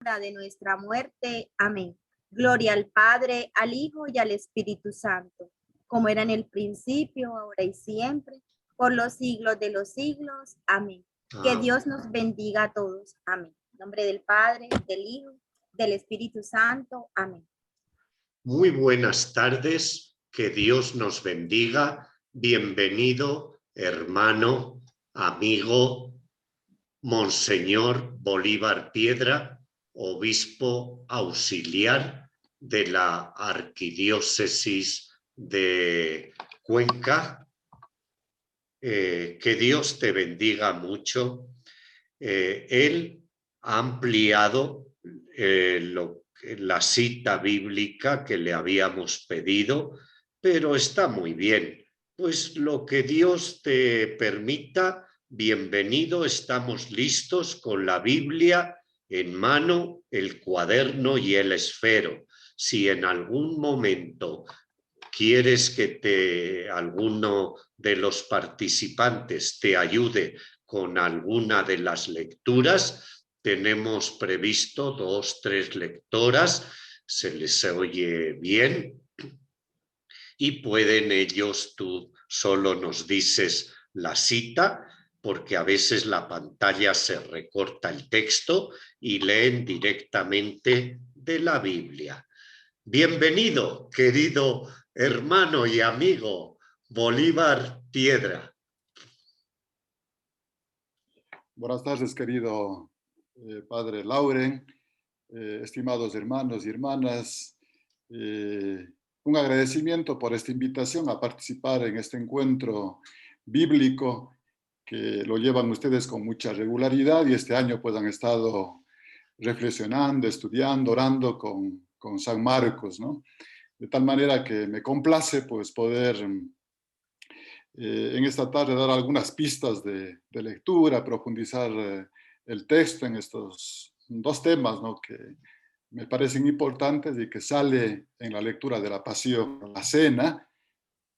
de nuestra muerte. Amén. Gloria al Padre, al Hijo y al Espíritu Santo, como era en el principio, ahora y siempre, por los siglos de los siglos. Amén. Que Dios nos bendiga a todos. Amén. En nombre del Padre, del Hijo, del Espíritu Santo. Amén. Muy buenas tardes, que Dios nos bendiga. Bienvenido, hermano, amigo, Monseñor Bolívar Piedra, obispo auxiliar de la Arquidiócesis de Cuenca. Que Dios te bendiga mucho. Él ha ampliado la cita bíblica que le habíamos pedido, pero está muy bien. Pues lo que Dios te permita, bienvenido, estamos listos con la Biblia en mano, el cuaderno y el esfero. Si en algún momento quieres que alguno de los participantes te ayude con alguna de las lecturas, tenemos previsto 2, 3 lectoras, se les oye bien y pueden ellos, tú solo nos dices la cita, porque a veces la pantalla se recorta el texto y leen directamente de la Biblia. Bienvenido, querido hermano y amigo Bolívar Piedra. Buenas tardes, querido padre Lauren, estimados hermanos y hermanas. Un agradecimiento por esta invitación a participar en este encuentro bíblico que lo llevan ustedes con mucha regularidad y este año pues han estado reflexionando, estudiando, orando con San Marcos, ¿no? De tal manera que me complace pues poder en esta tarde dar algunas pistas de lectura, profundizar el texto en estos dos temas, ¿no?, que me parecen importantes y que sale en la lectura de la pasión, la cena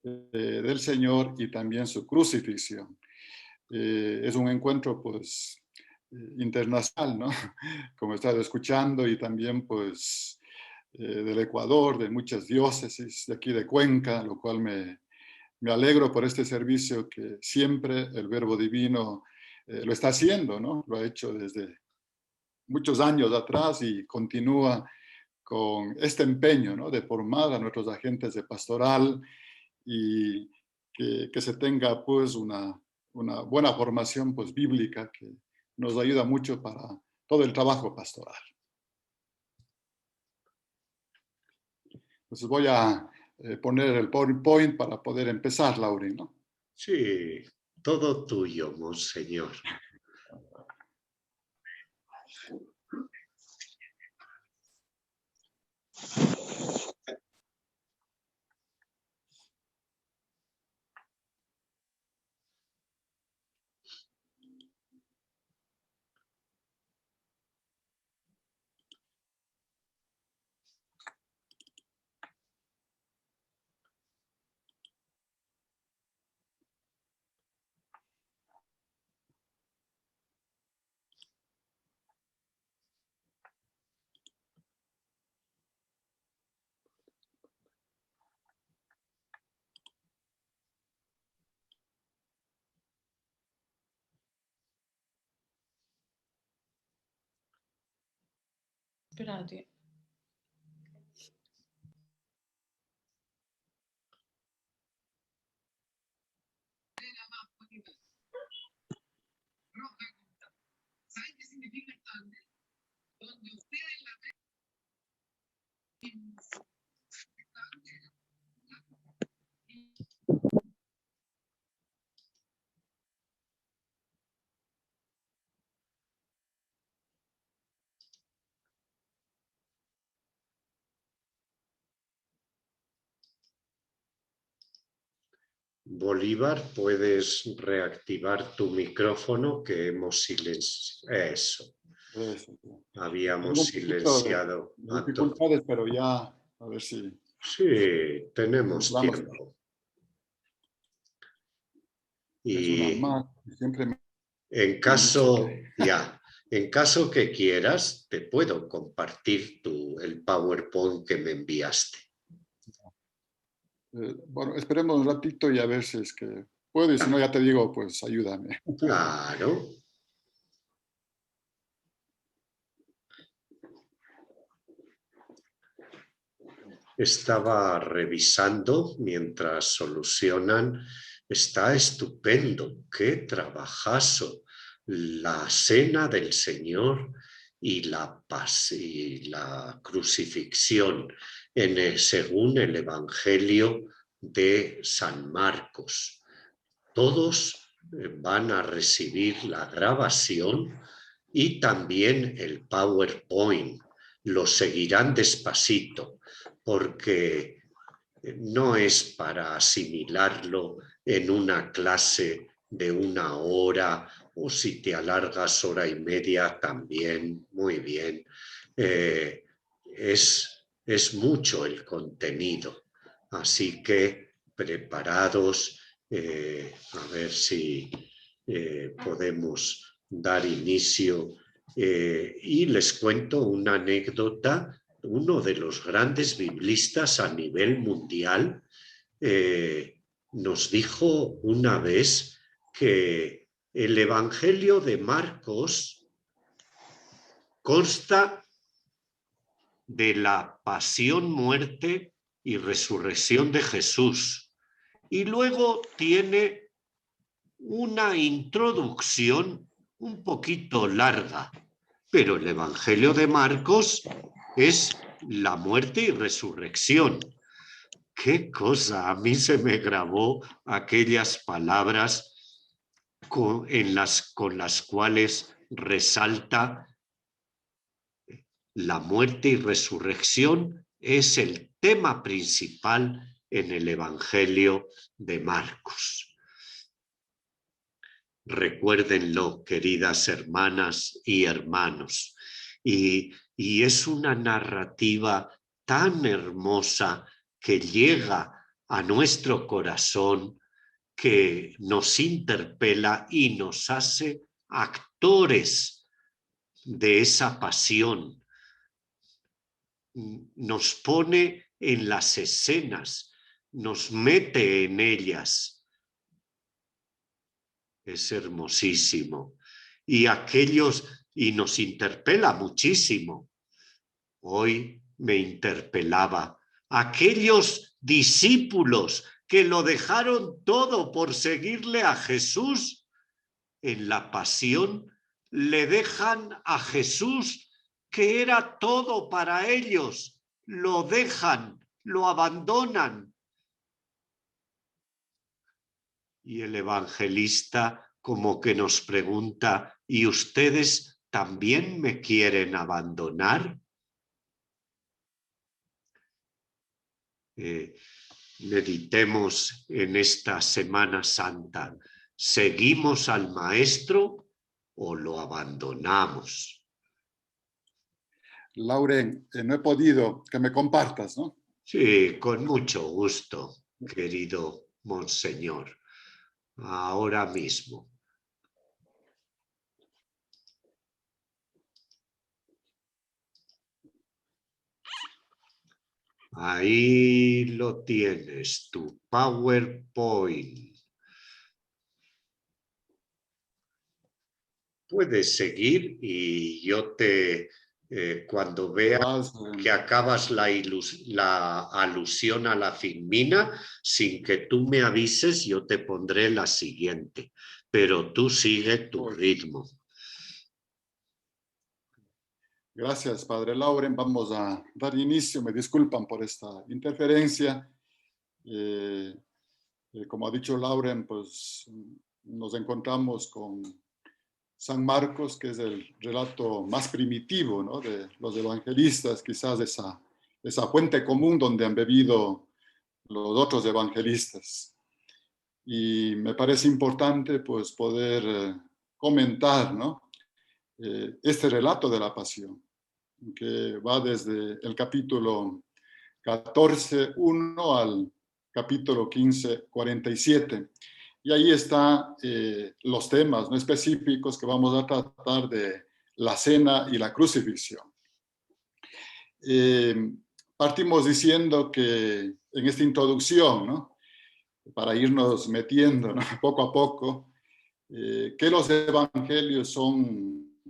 del Señor y también su crucifixión. Es un encuentro pues internacional, ¿no? Como he estado escuchando, y también pues del Ecuador, de muchas diócesis de aquí de Cuenca, lo cual me alegro por este servicio que siempre el Verbo Divino lo está haciendo, ¿no? Lo ha hecho desde muchos años atrás y continúa con este empeño, ¿no?, de formar a nuestros agentes de pastoral y que se tenga pues una buena formación pues bíblica que nos ayuda mucho para todo el trabajo pastoral. Entonces voy a poner el PowerPoint para poder empezar, Lauren, ¿no? Sí, todo tuyo, Monseñor. Espérate. ¿Saben qué significa ande? Donde ustedes la ven. Bolívar, puedes reactivar tu micrófono que hemos silenciado. Eso. Habíamos silenciado. Dificultades, pero ya a ver si... Sí, tenemos tiempo. Y siempre en caso, En caso que quieras, te puedo compartir el PowerPoint que me enviaste. Bueno, esperemos un ratito y a ver si es que puedo, y si no, ya te digo, pues ayúdame. Claro. Estaba revisando mientras solucionan. Está estupendo. ¡Qué trabajazo! La cena del Señor y la crucifixión según el Evangelio de San Marcos. Todos van a recibir la grabación y también el PowerPoint. Lo seguirán despacito porque no es para asimilarlo en una clase de 1 hora, o si te alargas 1 hora y media también, muy bien. Es mucho el contenido, así que preparados, a ver si podemos dar inicio. Y les cuento una anécdota. Uno de los grandes biblistas a nivel mundial nos dijo una vez que el Evangelio de Marcos consta de la pasión, muerte y resurrección de Jesús. Y luego tiene una introducción un poquito larga, pero el Evangelio de Marcos es la muerte y resurrección. ¡Qué cosa! A mí se me grabó aquellas palabras con las cuales resalta la muerte y resurrección es el tema principal en el Evangelio de Marcos. Recuérdenlo, queridas hermanas y hermanos. Y es una narrativa tan hermosa que llega a nuestro corazón, que nos interpela y nos hace actores de esa pasión. Nos pone en las escenas, nos mete en ellas. Es hermosísimo. Y nos interpela muchísimo. Hoy me interpelaba aquellos discípulos que lo dejaron todo por seguirle a Jesús. En la pasión le dejan a Jesús, que era todo para ellos. Lo dejan, lo abandonan. Y el evangelista como que nos pregunta, ¿y ustedes también me quieren abandonar? Meditemos en esta Semana Santa. ¿Seguimos al Maestro o lo abandonamos? Lauren, no he podido que me compartas, ¿no? Sí, con mucho gusto, querido Monseñor. Ahora mismo. Ahí lo tienes, tu PowerPoint. Puedes seguir y yo cuando vea que acabas la alusión a la filmina, sin que tú me avises, yo te pondré la siguiente, pero tú sigue tu ritmo. Gracias, Padre Lauren. Vamos a dar inicio. Me disculpan por esta interferencia. Como ha dicho Lauren, pues nos encontramos con San Marcos, que es el relato más primitivo, ¿no?, de los evangelistas, quizás esa fuente común donde han bebido los otros evangelistas. Y me parece importante pues poder comentar, ¿no?, este relato de la pasión, que va desde el capítulo 14:1 al capítulo 15:47. Y ahí están los temas, ¿no?, específicos que vamos a tratar de la cena y la crucifixión. Partimos diciendo que en esta introducción, ¿no?, para irnos metiendo, ¿no?, poco a poco, que los evangelios son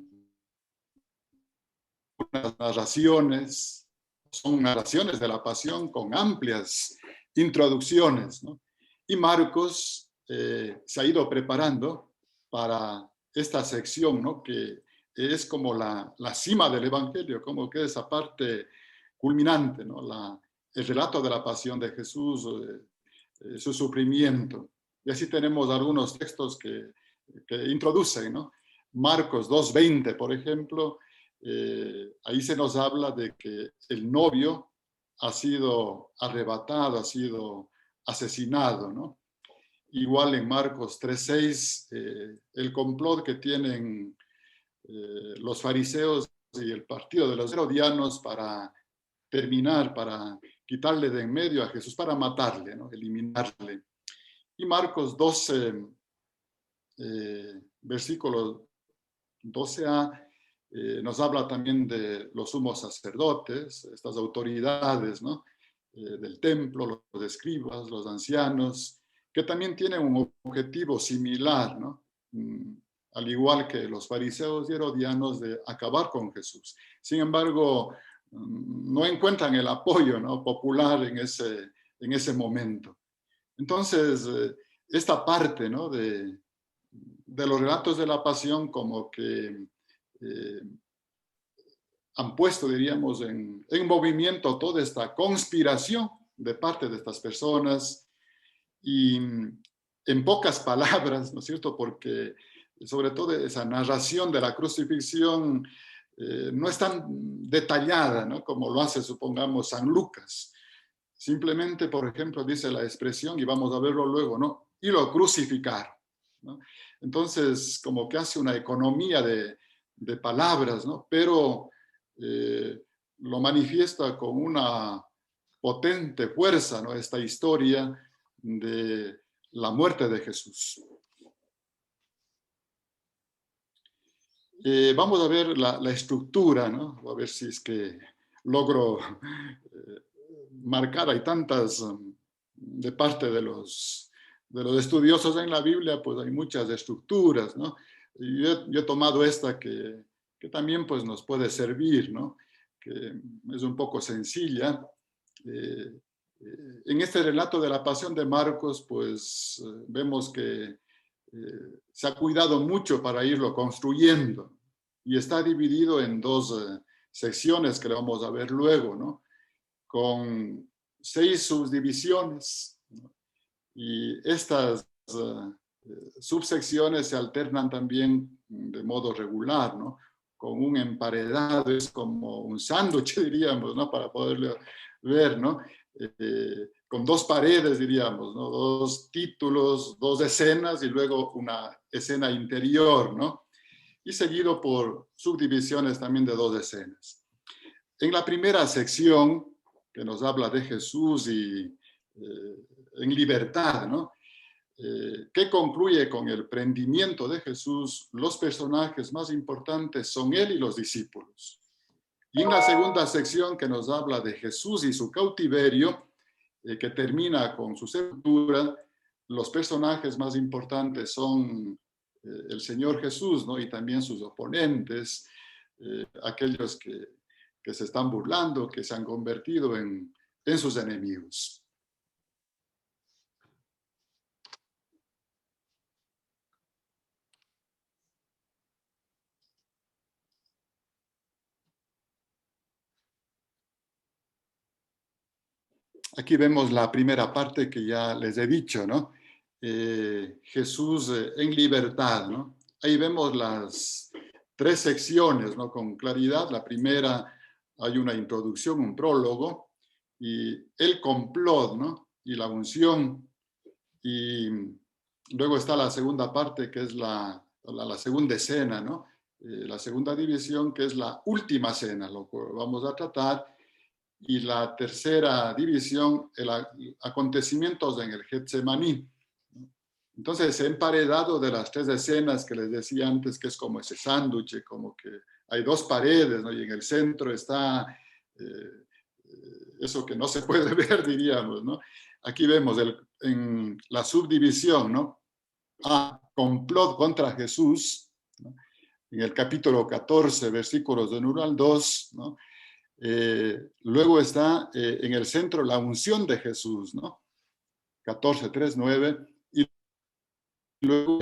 unas narraciones, son narraciones de la pasión con amplias introducciones, ¿no? Y Marcos se ha ido preparando para esta sección, ¿no?, que es como la cima del evangelio, como que esa parte culminante, ¿no?, el relato de la pasión de Jesús, su sufrimiento. Y así tenemos algunos textos que introducen, ¿no? Marcos 2:20, por ejemplo, ahí se nos habla de que el novio ha sido arrebatado, ha sido asesinado, ¿no? Igual en Marcos 3:6, el complot que tienen los fariseos y el partido de los herodianos para terminar, para quitarle de en medio a Jesús, para matarle, ¿no?, eliminarle. Y Marcos 12, versículo 12a, nos habla también de los sumos sacerdotes, estas autoridades, ¿no?, del templo, los escribas, los ancianos, que también tienen un objetivo similar, ¿no?, al igual que los fariseos y herodianos, de acabar con Jesús. Sin embargo, no encuentran el apoyo, ¿no?, popular en ese momento. Entonces, esta parte, ¿no?, de los relatos de la pasión, como que han puesto, diríamos, en movimiento toda esta conspiración de parte de estas personas. Y en pocas palabras, ¿no es cierto?, porque sobre todo esa narración de la crucifixión no es tan detallada, ¿no?, como lo hace, supongamos, San Lucas. Simplemente, por ejemplo, dice la expresión, y vamos a verlo luego, ¿no?, y lo crucificaron, ¿no? Entonces, como que hace una economía de palabras, ¿no?, pero lo manifiesta con una potente fuerza, ¿no?, esta historia de la muerte de Jesús. Vamos a ver la estructura, ¿no?, a ver si es que logro marcar. Hay tantas, de parte de los estudiosos en la Biblia, pues hay muchas estructuras, ¿no? Y yo he tomado esta que también pues nos puede servir, ¿no?, que es un poco sencilla. En este relato de la pasión de Marcos, pues vemos que se ha cuidado mucho para irlo construyendo, y está dividido en dos secciones que vamos a ver luego, ¿no?, con 6 subdivisiones, ¿no? Y estas subsecciones se alternan también de modo regular, ¿no?, con un emparedado, es como un sándwich, diríamos, ¿no?, para poderlo ver, ¿no?, con 2 paredes, diríamos, ¿no?, 2 títulos, 2 escenas y luego una escena interior, ¿no?, y seguido por subdivisiones también de 2 escenas. En la primera sección, que nos habla de Jesús y en libertad, ¿no?, que concluye con el prendimiento de Jesús, los personajes más importantes son él y los discípulos. Y en la segunda sección, que nos habla de Jesús y su cautiverio, que termina con su sepultura, los personajes más importantes son el Señor Jesús, ¿no?, y también sus oponentes, aquellos que se están burlando, que se han convertido en sus enemigos. Aquí vemos la primera parte que ya les he dicho, ¿no? Jesús en libertad, ¿no? Ahí vemos las 3 secciones, ¿no?, con claridad. La primera, hay una introducción, un prólogo, y el complot, ¿no?, y la unción. Y luego está la segunda parte, que es la segunda escena, ¿no? La segunda división, que es la última cena, lo que vamos a tratar. Y la tercera división, acontecimientos en el Getsemaní. Entonces, emparedado de las 3 escenas que les decía antes, que es como ese sándwich, como que hay dos paredes, ¿no? Y en el centro está eso que no se puede ver, diríamos, ¿no? Aquí vemos en la subdivisión, ¿no? Complot contra Jesús, ¿no? En el capítulo 14, versículos del 1 al 2, ¿no? Luego está en el centro la unción de Jesús, ¿no? 14, 3, 9, y luego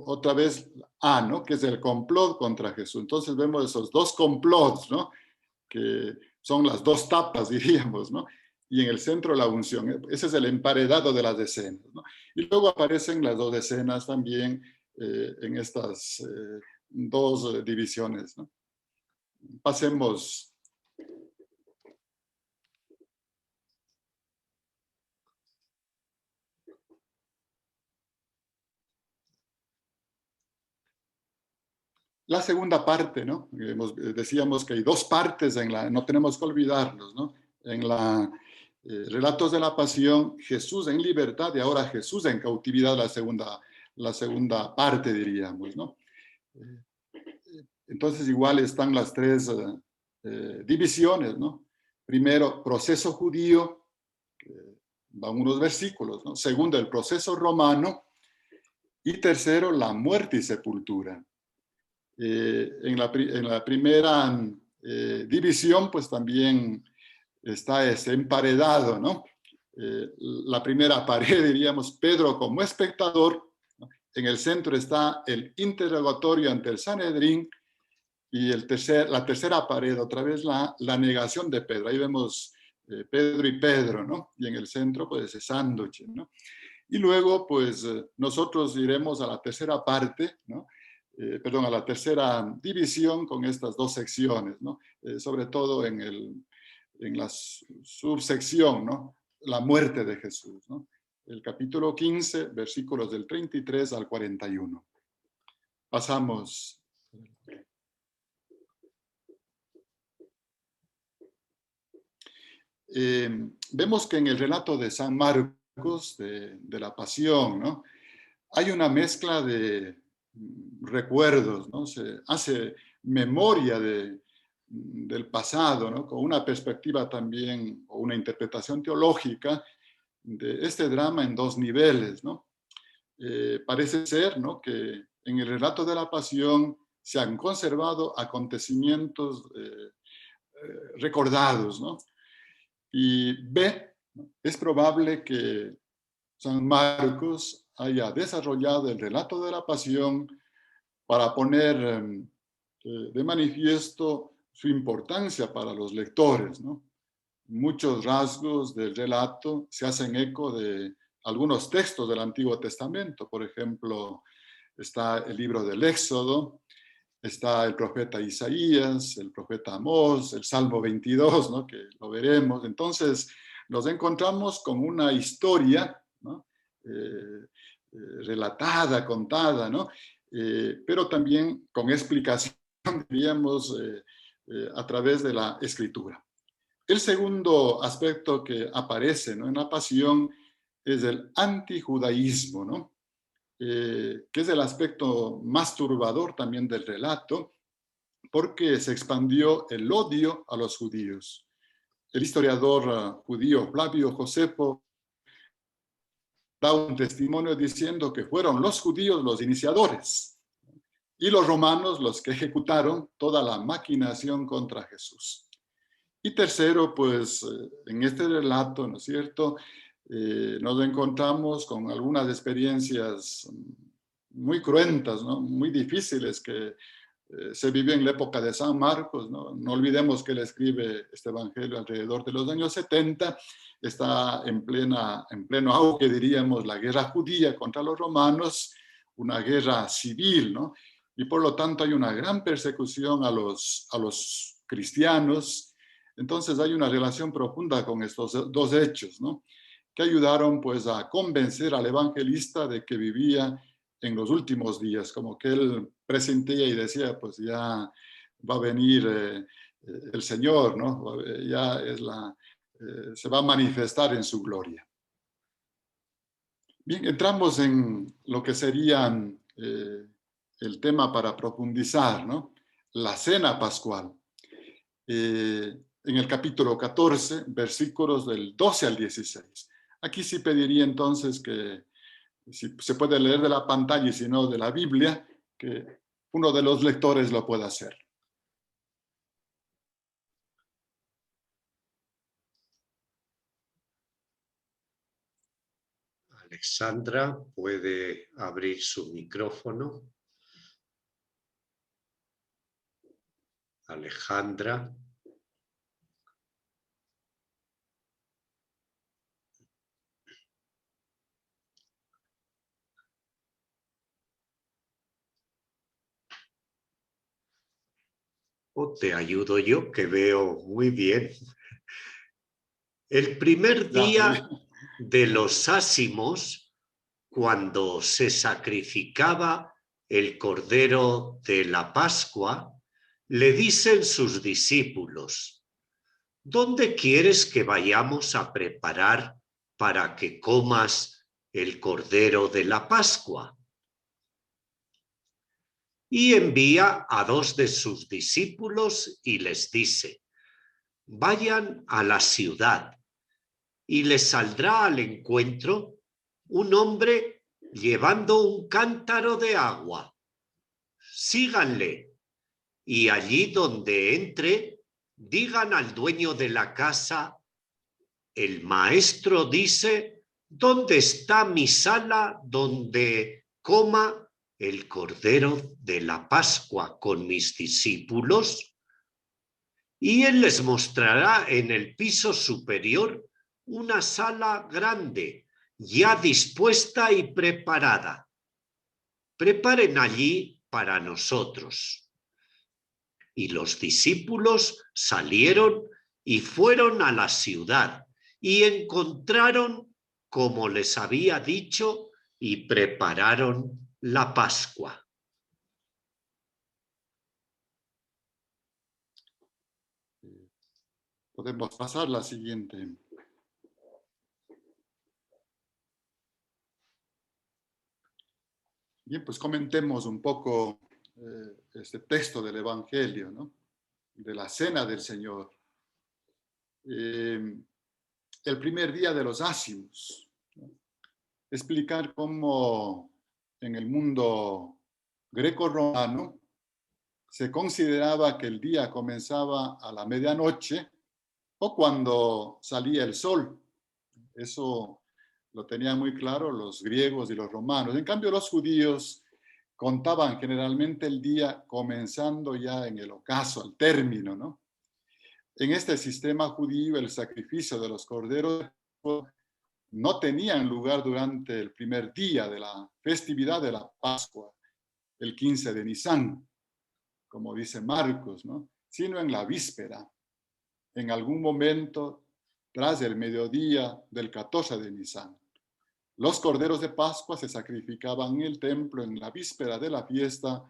otra vez ¿no? Que es el complot contra Jesús. Entonces vemos esos dos complots, ¿no? Que son las dos tapas, diríamos, ¿no? Y en el centro la unción. Ese es el emparedado de las escenas, ¿no? Y luego aparecen las dos escenas también en estas dos divisiones, ¿no? Pasemos. La segunda parte, ¿no? Decíamos que hay dos partes no tenemos que olvidarlos, ¿no? En Relatos de la Pasión, Jesús en libertad y ahora Jesús en cautividad, la segunda parte, diríamos, ¿no? Entonces igual están las tres divisiones, ¿no? Primero, proceso judío, van unos versículos, ¿no? Segundo, el proceso romano. Y tercero, la muerte y sepultura. En la primera división, pues también está ese emparedado, ¿no? La primera pared, diríamos, Pedro como espectador, ¿no? En el centro está el interrogatorio ante el Sanedrín, y la tercera pared, otra vez la negación de Pedro. Ahí vemos Pedro y Pedro, ¿no? Y en el centro, pues, ese sándwich, ¿no? Y luego, pues, nosotros iremos a la tercera parte, ¿no? A la tercera división con estas dos secciones, ¿no? Sobre todo en la subsección, ¿no? La muerte de Jesús, ¿no? El capítulo 15, versículos del 33 al 41. Pasamos. Vemos que en el relato de San Marcos, de la Pasión, ¿no? Hay una mezcla de recuerdos, ¿no? Se hace memoria del pasado, ¿no? Con una perspectiva también, o una interpretación teológica de este drama en dos niveles, ¿no? Parece ser, ¿no? Que en el relato de la Pasión se han conservado acontecimientos recordados, ¿no? Y es probable que San Marcos haya desarrollado el relato de la Pasión para poner de manifiesto su importancia para los lectores, ¿no? Muchos rasgos del relato se hacen eco de algunos textos del Antiguo Testamento. Por ejemplo, está el libro del Éxodo, está el profeta Isaías, el profeta Amós, el Salmo 22, ¿no? Que lo veremos. Entonces, nos encontramos con una historia, ¿no? Relatada, contada, ¿no? Pero también con explicación, diríamos, a través de la escritura. El segundo aspecto que aparece, ¿no? En la Pasión es el antijudaísmo, ¿no? Que es el aspecto más turbador también del relato, porque se expandió el odio a los judíos. El historiador judío Flavio Josefo da un testimonio diciendo que fueron los judíos los iniciadores y los romanos los que ejecutaron toda la maquinación contra Jesús. Y tercero, pues en este relato, ¿no es cierto?, nos encontramos con algunas experiencias muy cruentas, ¿no? Muy difíciles que se vivió en la época de San Marcos, ¿no? No olvidemos que él escribe este evangelio alrededor de los años 70, está en pleno auge, diríamos, la guerra judía contra los romanos, una guerra civil, ¿no? Y por lo tanto hay una gran persecución a los cristianos. Entonces hay una relación profunda con estos dos hechos, ¿no? Que ayudaron pues a convencer al evangelista de que vivía en los últimos días, como que él presentía y decía, pues ya va a venir el Señor, ¿no? Ya se va a manifestar en su gloria. Bien, entramos en lo que sería el tema para profundizar, ¿no? la cena pascual. En el capítulo 14, versículos del 12 al 16. Aquí sí pediría entonces que, si se puede leer de la pantalla y si no de la Biblia, que uno de los lectores lo pueda hacer. Alexandra puede abrir su micrófono. Alejandra. O te ayudo yo, que veo muy bien. El primer día de los ázimos, cuando se sacrificaba el cordero de la Pascua, le dicen sus discípulos: ¿dónde quieres que vayamos a preparar para que comas el cordero de la Pascua? Y envía a 2 de sus discípulos y les dice: vayan a la ciudad y les saldrá al encuentro un hombre llevando un cántaro de agua. Síganle, y allí donde entre, digan al dueño de la casa: el maestro dice, ¿dónde está mi sala donde coma el cordero de la Pascua con mis discípulos? Y él les mostrará en el piso superior una sala grande, ya dispuesta y preparada. Preparen allí para nosotros. Y los discípulos salieron y fueron a la ciudad y encontraron como les había dicho y prepararon la Pascua. Podemos pasar a la siguiente. Bien, pues comentemos un poco este texto del Evangelio, ¿no? De la cena del Señor. El primer día de los ázimos, ¿no? Explicar cómo en el mundo greco-romano se consideraba que el día comenzaba a la medianoche o cuando salía el sol. Eso lo tenían muy claro los griegos y los romanos. En cambio, los judíos contaban generalmente el día comenzando ya en el ocaso, al término, ¿no? En este sistema judío, el sacrificio de los corderos no tenían lugar durante el primer día de la festividad de la Pascua, el 15 de Nisán, como dice Marcos, ¿no? Sino en la víspera, en algún momento tras el mediodía del 14 de Nisán. Los corderos de Pascua se sacrificaban en el templo en la víspera de la fiesta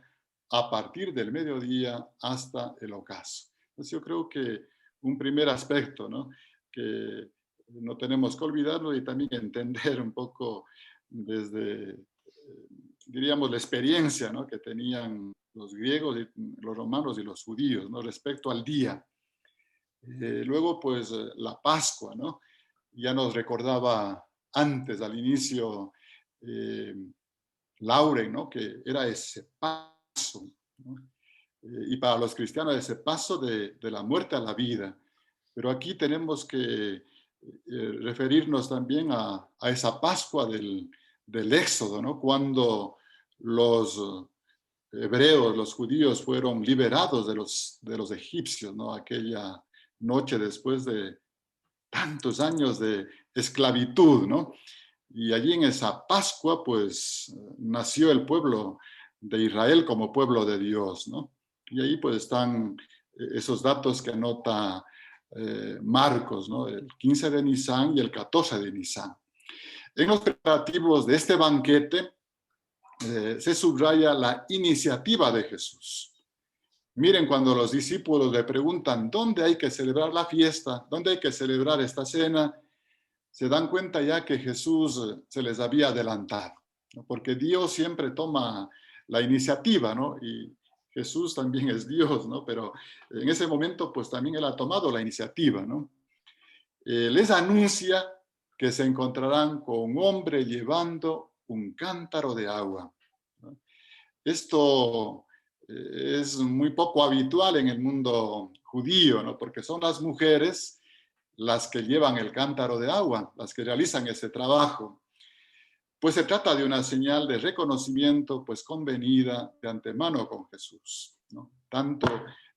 a partir del mediodía hasta el ocaso. Entonces yo creo que un primer aspecto, ¿no?, que no tenemos que olvidarlo y también entender un poco desde, diríamos, la experiencia, ¿no?, que tenían los griegos, y los romanos y los judíos, ¿no?, respecto al día. Luego, pues, la Pascua, ¿no? Ya nos recordaba antes, al inicio, Lauren, ¿no?, que era ese paso, ¿no? Y para los cristianos ese paso de la muerte a la vida. Pero aquí tenemos que referirnos también a esa Pascua del Éxodo, ¿no?, cuando los hebreos, los judíos, fueron liberados de los egipcios, ¿no?, aquella noche después de tantos años de esclavitud, ¿no? Y allí en esa Pascua, pues, nació el pueblo de Israel como pueblo de Dios, ¿no? Y ahí pues están esos datos que anota Marcos, ¿no?, el 15 de Nisán y el 14 de Nisán. En los preparativos de este banquete se subraya la iniciativa de Jesús. Miren, cuando los discípulos le preguntan dónde hay que celebrar la fiesta, dónde hay que celebrar esta cena, se dan cuenta ya que Jesús se les había adelantado, ¿no?, porque Dios siempre toma la iniciativa, ¿no? Y Jesús también es Dios, ¿no? Pero en ese momento, pues también él ha tomado la iniciativa, ¿no? Les anuncia que se encontrarán con un hombre llevando un cántaro de agua, ¿no? Esto es muy poco habitual en el mundo judío, ¿no? Porque son las mujeres las que llevan el cántaro de agua, las que realizan ese trabajo. Pues se trata de una señal de reconocimiento, pues convenida de antemano con Jesús, ¿no? Tanto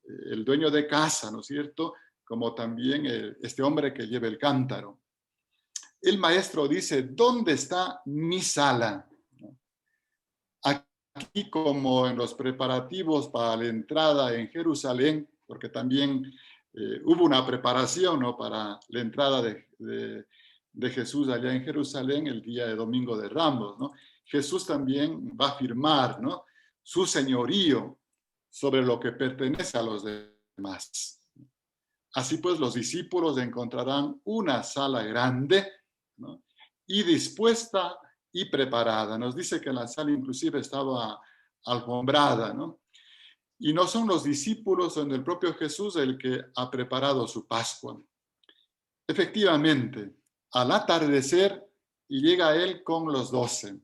el dueño de casa, ¿no es cierto?, como también este hombre que lleva el cántaro. El maestro dice, ¿dónde está mi sala? Aquí, como en los preparativos para la entrada en Jerusalén, porque también hubo una preparación, ¿no?, para la entrada de Jesús allá en Jerusalén el día de Domingo de Ramos, ¿no? Jesús también va a afirmar, ¿no?, su señorío sobre lo que pertenece a los demás. Así pues, los discípulos encontrarán una sala grande, ¿no?, y dispuesta y preparada. Nos dice que la sala inclusive estaba alfombrada, ¿no? Y no son los discípulos, sino el propio Jesús el que ha preparado su Pascua. Efectivamente, al atardecer llega él con los 12.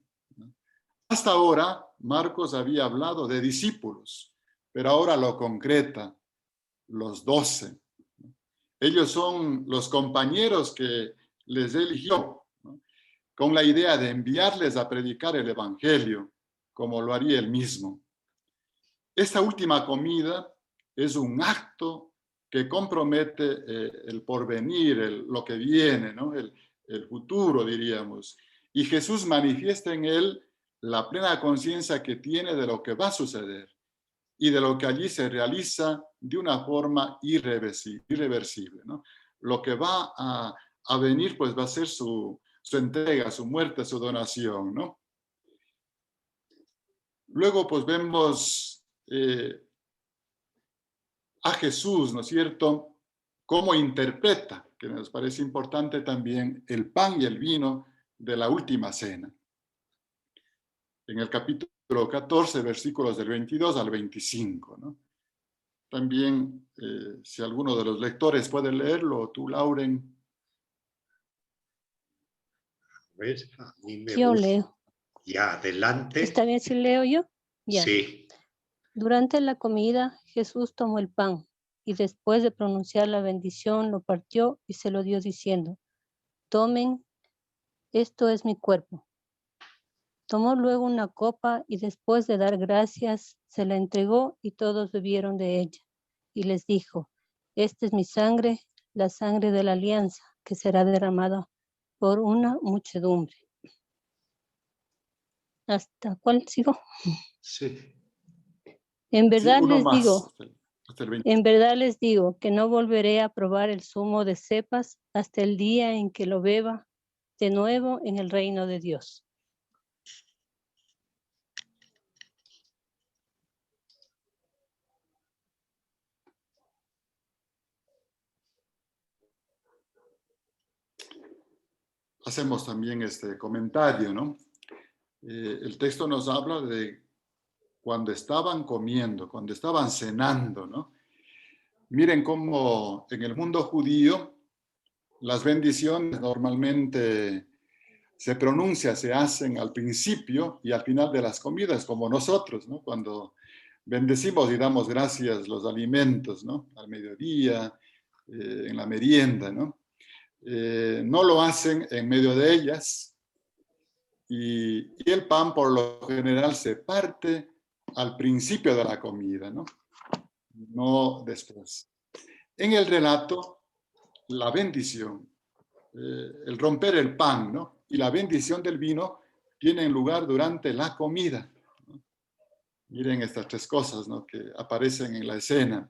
Hasta ahora, Marcos había hablado de discípulos, pero ahora lo concreta, los 12. Ellos son los compañeros que les eligió, ¿no?, con la idea de enviarles a predicar el Evangelio, como lo haría él mismo. Esta última comida es un acto que compromete el porvenir, lo que viene, ¿no?, el futuro, diríamos. Y Jesús manifiesta en él la plena conciencia que tiene de lo que va a suceder y de lo que allí se realiza de una forma irreversible, ¿no? Lo que va a venir, pues va a ser su entrega, su muerte, su donación, ¿no? Luego, pues vemos a Jesús, ¿no es cierto?, cómo interpreta, que nos parece importante también, el pan y el vino de la última cena. En el capítulo 14, versículos del 22 al 25, ¿no? También, si alguno de los lectores puede leerlo, tú, Lauren. ¿Ves? A mí me Yo gusta. leo. Ya, adelante. ¿Está bien si leo yo? Ya. Sí. Durante la comida, Jesús tomó el pan y después de pronunciar la bendición, lo partió y se lo dio diciendo, tomen, esto es mi cuerpo. Tomó luego una copa y después de dar gracias, se la entregó y todos bebieron de ella. Y les dijo, esta es mi sangre, la sangre de la alianza, que será derramada por una muchedumbre. ¿Hasta cuál sigo? Sí. En verdad Sí, uno les más, digo, hasta el 20. en verdad les digo que no volveré a probar el zumo de cepas hasta el día en que lo beba de nuevo en el reino de Dios. Hacemos también este comentario, ¿no? El texto nos habla de cuando estaban comiendo, cuando estaban cenando, ¿no? Miren cómo en el mundo judío las bendiciones normalmente se pronuncian, se hacen al principio y al final de las comidas, como nosotros, ¿no? Cuando bendecimos y damos gracias los alimentos, ¿no? Al mediodía, en la merienda, ¿no? No lo hacen en medio de ellas y el pan por lo general se parte al principio de la comida, ¿no? No después. En el relato, la bendición, el romper el pan, ¿no?, y la bendición del vino tienen lugar durante la comida, ¿no? Miren estas tres cosas, ¿no?, que aparecen en la escena.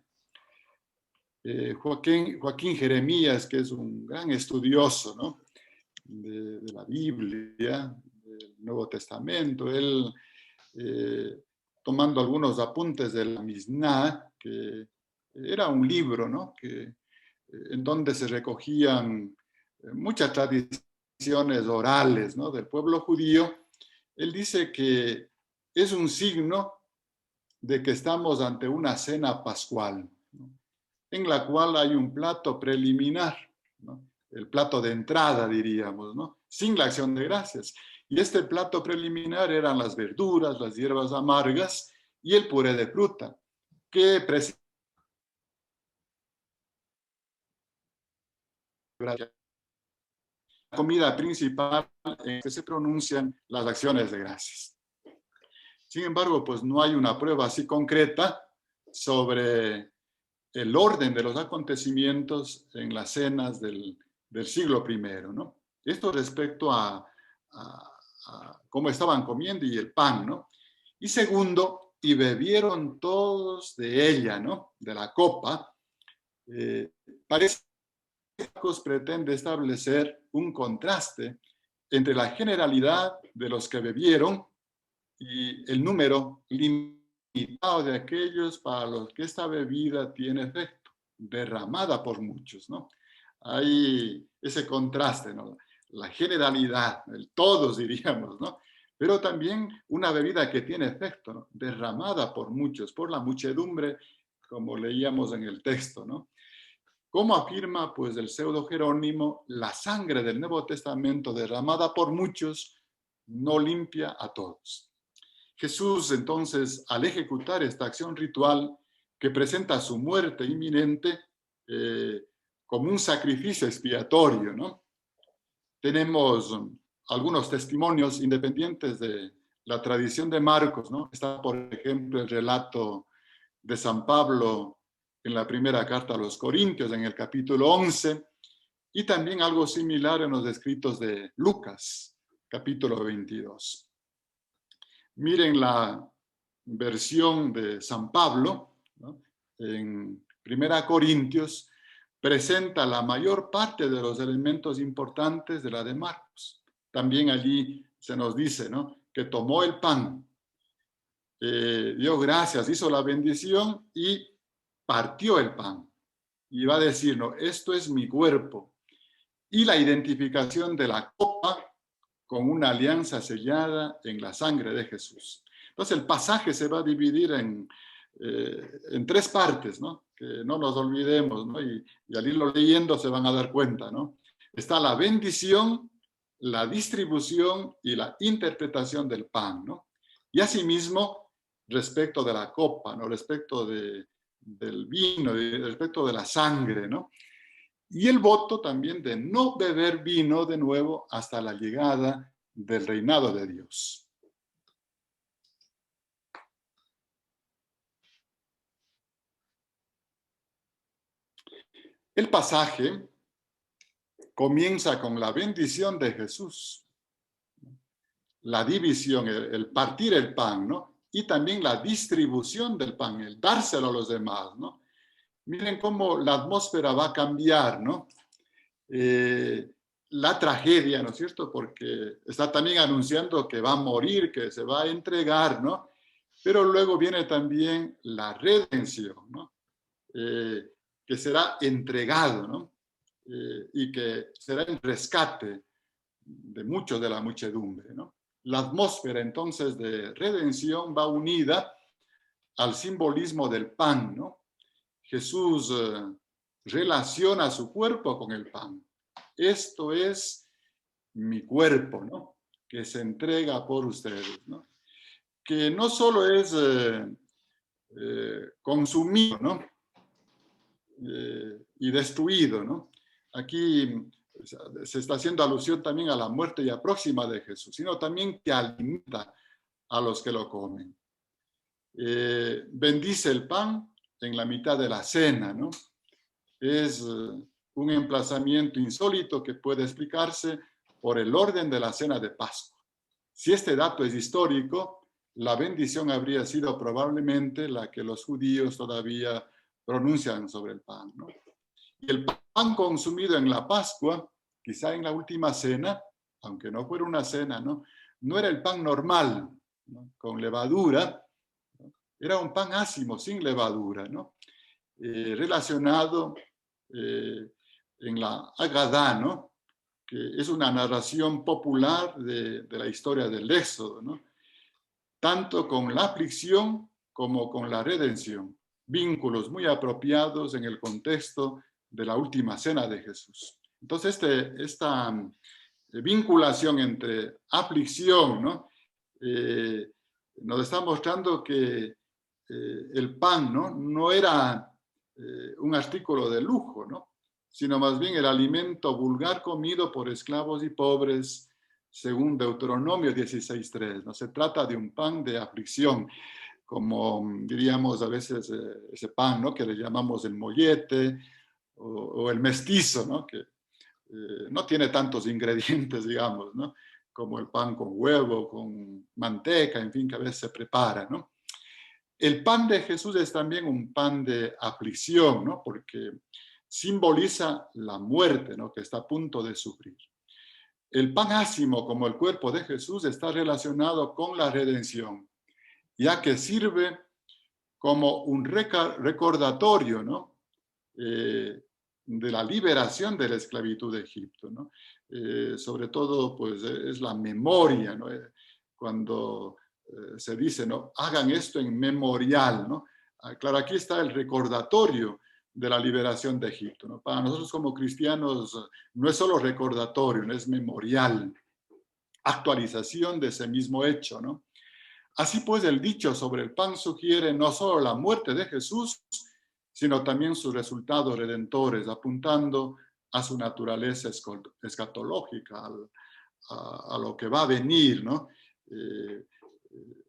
Joaquín Jeremías, que es un gran estudioso, ¿no?, de la Biblia, del Nuevo Testamento, él, tomando algunos apuntes de la Misná, que era un libro, ¿no?, en donde se recogían muchas tradiciones orales, ¿no?, del pueblo judío, él dice que es un signo de que estamos ante una cena pascual, ¿no?, en la cual hay un plato preliminar, ¿no?, el plato de entrada, diríamos, ¿no?, sin la acción de gracias. Y este plato preliminar eran las verduras, las hierbas amargas y el puré de fruta, que la comida principal en que se pronuncian las acciones de gracias. Sin embargo, pues no hay una prueba así concreta sobre el orden de los acontecimientos en las cenas del siglo I, ¿no? Esto respecto a cómo estaban comiendo y el pan, ¿no? Y segundo, y bebieron todos de ella, ¿no?, de la copa. Parece que Marcos pretende establecer un contraste entre la generalidad de los que bebieron y el número limitado de aquellos para los que esta bebida tiene efecto, derramada por muchos, ¿no? Hay ese contraste, ¿no? La generalidad, el todos diríamos, ¿no? Pero también una bebida que tiene efecto, ¿no?, derramada por muchos, por la muchedumbre, como leíamos en el texto, ¿no? Como afirma pues el pseudo Jerónimo, la sangre del Nuevo Testamento derramada por muchos no limpia a todos. Jesús entonces, al ejecutar esta acción ritual que presenta su muerte inminente como un sacrificio expiatorio, ¿no? Tenemos algunos testimonios independientes de la tradición de Marcos, ¿no? Está, por ejemplo, el relato de San Pablo en la primera carta a los Corintios, en el capítulo 11, y también algo similar en los escritos de Lucas, capítulo 22. Miren la versión de San Pablo, ¿no?, en Primera Corintios, presenta la mayor parte de los elementos importantes de la de Marcos. También allí se nos dice, ¿no?, que tomó el pan, dio gracias, hizo la bendición y partió el pan. Y va a decir, no, esto es mi cuerpo. Y la identificación de la copa con una alianza sellada en la sangre de Jesús. Entonces el pasaje se va a dividir en 3 partes, ¿no?, que no nos olvidemos, ¿no?, y al irlo leyendo se van a dar cuenta, ¿no? Está la bendición, la distribución y la interpretación del pan, ¿no? Y asimismo, respecto de la copa, ¿no?, respecto del vino, respecto de la sangre, ¿no? Y el voto también de no beber vino de nuevo hasta la llegada del reinado de Dios. El pasaje comienza con la bendición de Jesús, la división, el partir el pan, ¿no?, y también la distribución del pan, el dárselo a los demás, ¿no? Miren cómo la atmósfera va a cambiar, ¿no? La tragedia, ¿no es cierto?, porque está también anunciando que va a morir, que se va a entregar, ¿no? Pero luego viene también la redención, ¿no?, que será entregado, ¿no?, y que será el rescate de muchos de la muchedumbre, ¿no? La atmósfera entonces de redención va unida al simbolismo del pan, ¿no? Jesús relaciona su cuerpo con el pan. Esto es mi cuerpo, ¿no?, que se entrega por ustedes, ¿no? Que no solo es consumido, ¿no?, y destruido, ¿no? Aquí se está haciendo alusión también a la muerte ya próxima de Jesús, sino también que alimenta a los que lo comen. Bendice el pan en la mitad de la cena, ¿no? Es un emplazamiento insólito que puede explicarse por el orden de la cena de Pascua. Si este dato es histórico, la bendición habría sido probablemente la que los judíos todavía pronuncian sobre el pan, ¿no? Y el pan consumido en la Pascua, quizá en la última cena, aunque no fuera una cena, ¿no?, no era el pan normal, ¿no?, con levadura, ¿no?, era un pan ácimo, sin levadura, ¿no?, relacionado en la Agadá, ¿no?, que es una narración popular de la historia del Éxodo, ¿no?, tanto con la aflicción como con la redención. Vínculos muy apropiados en el contexto de la última cena de Jesús. Entonces, esta vinculación entre aflicción, ¿no? Nos está mostrando que el pan, ¿no? No era un artículo de lujo, ¿no? Sino más bien el alimento vulgar comido por esclavos y pobres, según Deuteronomio 16:3. No se trata de un pan de aflicción, como diríamos a veces ese pan, ¿no? Que le llamamos el mollete o el mestizo, ¿no? Que no tiene tantos ingredientes, digamos, ¿no? Como el pan con huevo, con manteca, en fin, que a veces se prepara, ¿no? El pan de Jesús es también un pan de aflicción, ¿no? Porque simboliza la muerte, ¿no? Que está a punto de sufrir. El pan ácimo, como el cuerpo de Jesús, está relacionado con la redención, ya que sirve como un recordatorio, ¿no? De la liberación de la esclavitud de Egipto, ¿no? Sobre todo, pues, es la memoria, ¿no? Cuando se dice, ¿no? Hagan esto en memorial, ¿no? Claro, aquí está el recordatorio de la liberación de Egipto, ¿no? Para nosotros como cristianos no es solo recordatorio, no es memorial, actualización de ese mismo hecho, ¿no? Así pues, el dicho sobre el pan sugiere no solo la muerte de Jesús, sino también sus resultados redentores, apuntando a su naturaleza escatológica, a lo que va a venir, ¿no?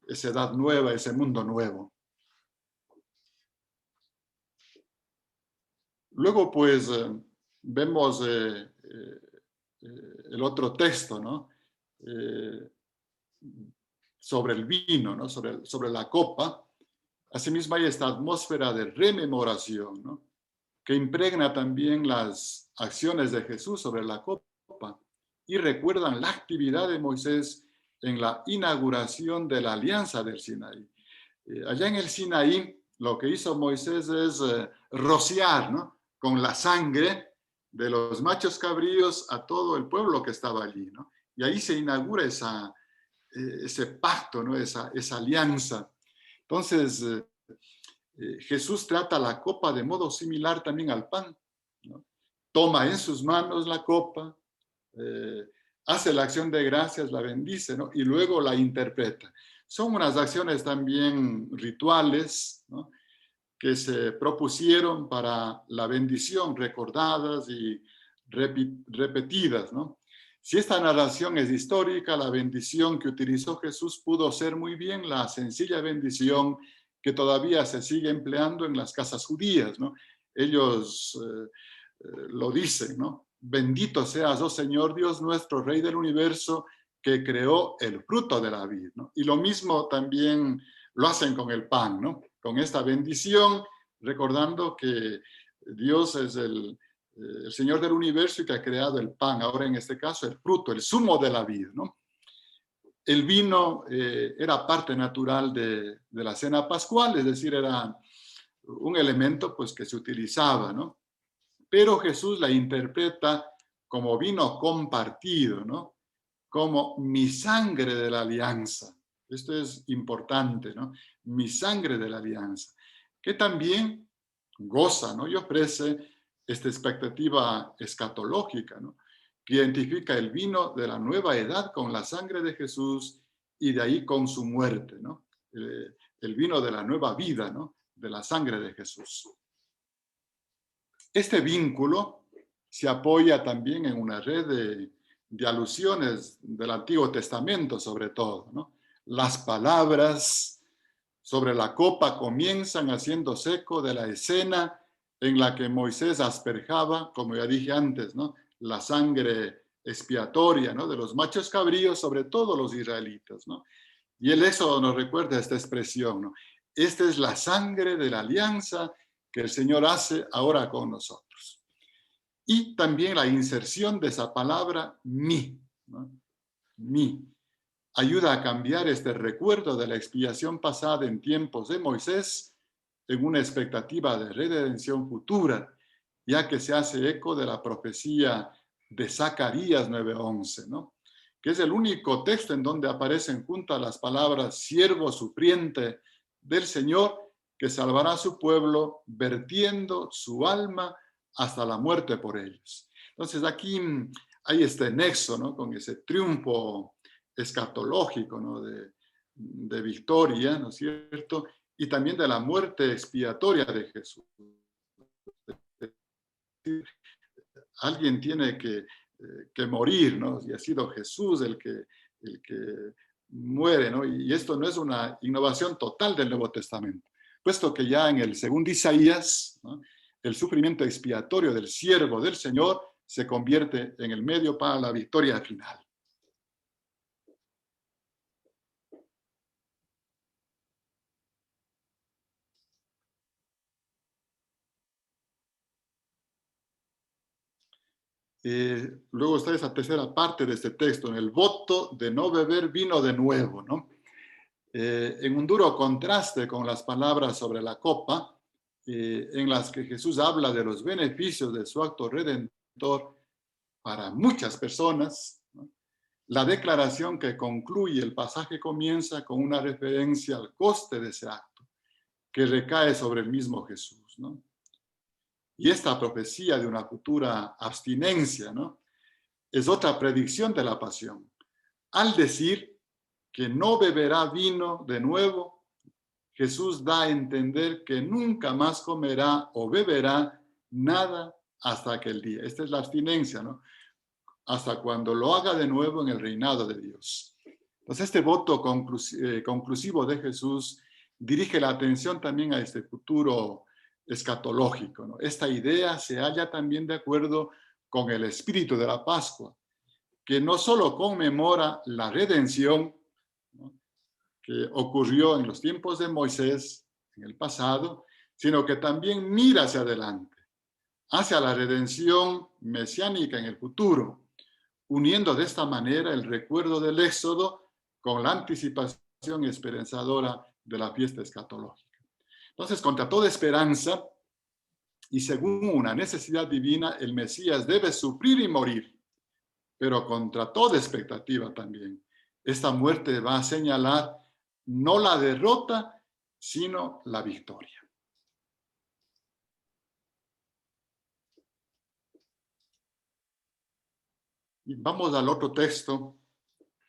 Esa edad nueva, ese mundo nuevo. Luego, pues, vemos el otro texto, ¿no? Sobre el vino, ¿no? Sobre la copa. Asimismo hay esta atmósfera de rememoración, ¿no? Que impregna también las acciones de Jesús sobre la copa y recuerdan la actividad de Moisés en la inauguración de la alianza del Sinaí. Allá en el Sinaí, lo que hizo Moisés es rociar, ¿no? Con la sangre de los machos cabríos a todo el pueblo que estaba allí, ¿no? Y ahí se inaugura ese pacto, ¿no? Esa alianza. Entonces, Jesús trata la copa de modo similar también al pan, ¿no? Toma en sus manos la copa, hace la acción de gracias, la bendice, ¿no? Y luego la interpreta. Son unas acciones también rituales, ¿no? Que se propusieron para la bendición, recordadas y repetidas, ¿no? Si esta narración es histórica, la bendición que utilizó Jesús pudo ser muy bien la sencilla bendición que todavía se sigue empleando en las casas judías, ¿no? Ellos lo dicen, ¿no? Bendito seas, oh Señor Dios nuestro, Rey del universo, que creó el fruto de la vid, ¿no? Y lo mismo también lo hacen con el pan, ¿no? Con esta bendición, recordando que Dios es el Señor del universo y que ha creado el pan, ahora en este caso el fruto, el zumo de la vid, ¿no? El vino era parte natural de la cena pascual, es decir, era un elemento pues, que se utilizaba, ¿no? Pero Jesús la interpreta como vino compartido, ¿no? Como mi sangre de la alianza. Esto es importante, ¿no? Mi sangre de la alianza, que también goza, ¿no? Y ofrece esta expectativa escatológica, ¿no? Que identifica el vino de la nueva edad con la sangre de Jesús y de ahí con su muerte, ¿no? El vino de la nueva vida, ¿no? De la sangre de Jesús. Este vínculo se apoya también en una red de alusiones del Antiguo Testamento, sobre todo, ¿no? Las palabras sobre la copa comienzan haciéndose eco de la escena en la que Moisés asperjaba, como ya dije antes, ¿no? La sangre expiatoria, ¿no? De los machos cabríos, sobre todo los israelitas, ¿no? Y el Éxodo nos recuerda esta expresión, ¿no? Esta es la sangre de la alianza que el Señor hace ahora con nosotros. Y también la inserción de esa palabra mi, ¿no? Mi, ayuda a cambiar este recuerdo de la expiación pasada en tiempos de Moisés en una expectativa de redención futura, ya que se hace eco de la profecía de Zacarías 9:11, ¿no? Que es el único texto en donde aparecen juntas las palabras siervo sufriente del Señor que salvará a su pueblo vertiendo su alma hasta la muerte por ellos. Entonces aquí hay este nexo, ¿no? Con ese triunfo escatológico, ¿no? de victoria, ¿no es cierto? Y también de la muerte expiatoria de Jesús. Alguien tiene que morir, ¿no? Y ha sido Jesús el que muere, ¿no? Y esto no es una innovación total del Nuevo Testamento, puesto que ya en el segundo Isaías, ¿no? El sufrimiento expiatorio del siervo del Señor se convierte en el medio para la victoria final. Luego está esa tercera parte de este texto, en el voto de no beber vino de nuevo, ¿no? En un duro contraste con las palabras sobre la copa, en las que Jesús habla de los beneficios de su acto redentor para muchas personas, ¿no? La declaración que concluye el pasaje comienza con una referencia al coste de ese acto, que recae sobre el mismo Jesús, ¿no? Y esta profecía de una futura abstinencia, ¿no? Es otra predicción de la pasión. Al decir que no beberá vino de nuevo, Jesús da a entender que nunca más comerá o beberá nada hasta aquel día. Esta es la abstinencia, ¿no? Hasta cuando lo haga de nuevo en el reinado de Dios. Entonces, este voto conclusivo de Jesús dirige la atención también a este futuro escatológico, ¿no? Esta idea se halla también de acuerdo con el espíritu de la Pascua, que no solo conmemora la redención, ¿no? Que ocurrió en los tiempos de Moisés, en el pasado, sino que también mira hacia adelante, hacia la redención mesiánica en el futuro, uniendo de esta manera el recuerdo del Éxodo con la anticipación esperanzadora de la fiesta escatológica. Entonces, contra toda esperanza y según una necesidad divina, el Mesías debe sufrir y morir, pero contra toda expectativa también. Esta muerte va a señalar no la derrota, sino la victoria. Y vamos al otro texto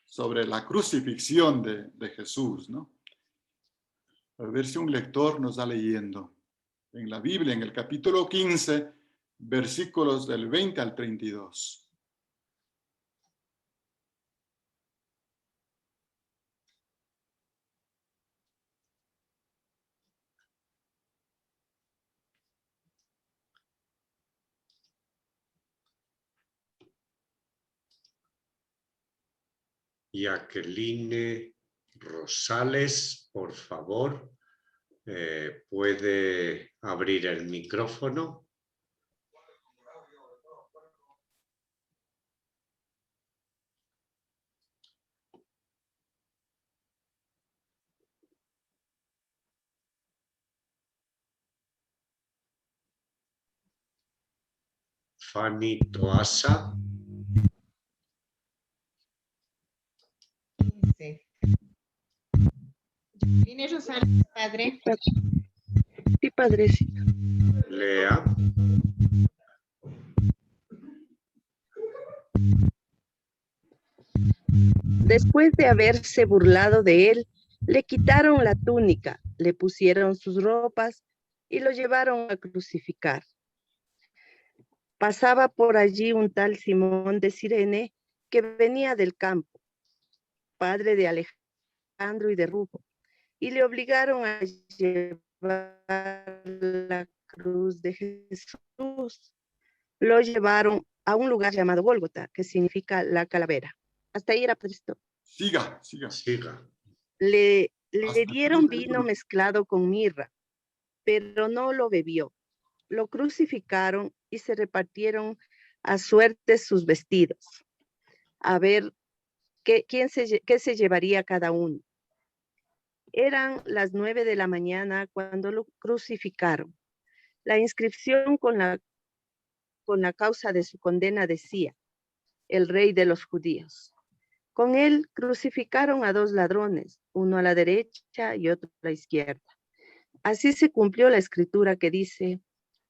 sobre la crucifixión de Jesús, ¿no? A ver si un lector nos va leyendo. En la Biblia, en el capítulo 15, versículos del 20 al 32. Jacqueline Rosales, por favor, puede abrir el micrófono. Fanny Toasa. Jacqueline Rosales, padre. Sí, padrecito. Lea. Después de haberse burlado de él, le quitaron la túnica, le pusieron sus ropas y lo llevaron a crucificar. Pasaba por allí un tal Simón de Cirene que venía del campo, padre de Alejandro y de Rufo, y le obligaron a llevar la cruz de Jesús. Lo llevaron a un lugar llamado Gólgota, que significa la calavera. Hasta ahí era presto. Siga. Le dieron vino mezclado con mirra, pero no lo bebió. Lo crucificaron y se repartieron a suerte sus vestidos. A ver qué se llevaría cada uno. Eran las 9 de la mañana cuando lo crucificaron. La inscripción con la causa de su condena decía: el rey de los judíos. Con él crucificaron a 2 ladrones, uno a la derecha y otro a la izquierda. Así se cumplió la escritura que dice,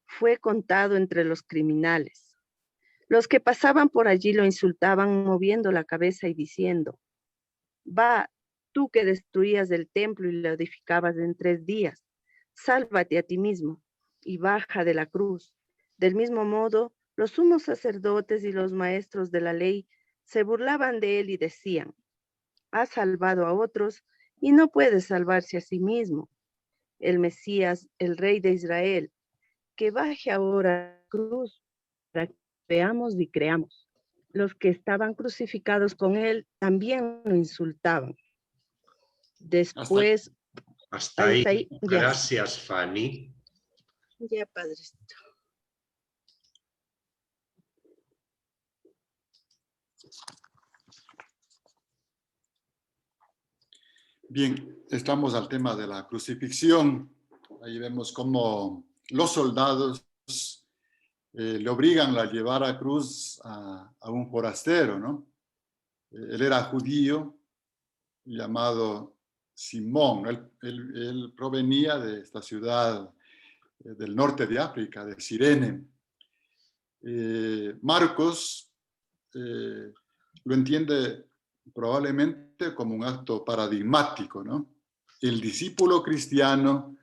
fue contado entre los criminales. Los que pasaban por allí lo insultaban moviendo la cabeza y diciendo, va, tú que destruías el templo y lo edificabas en 3 días, sálvate a ti mismo y baja de la cruz. Del mismo modo, los sumos sacerdotes y los maestros de la ley se burlaban de él y decían, ha salvado a otros y no puede salvarse a sí mismo. El Mesías, el Rey de Israel, que baje ahora a la cruz para que veamos y creamos. Los que estaban crucificados con él también lo insultaban. Después, Hasta ahí ahí. está ahí, ya. Gracias, Fanny. Ya, padrecito. Bien, estamos al tema de la crucifixión. Ahí vemos cómo los soldados le obligan a llevar a cruz a un forastero, ¿no? Él era judío, llamado Simón, ¿no? Él provenía de esta ciudad del norte de África, de Cirene. Marcos lo entiende probablemente como un acto paradigmático, ¿no? El discípulo cristiano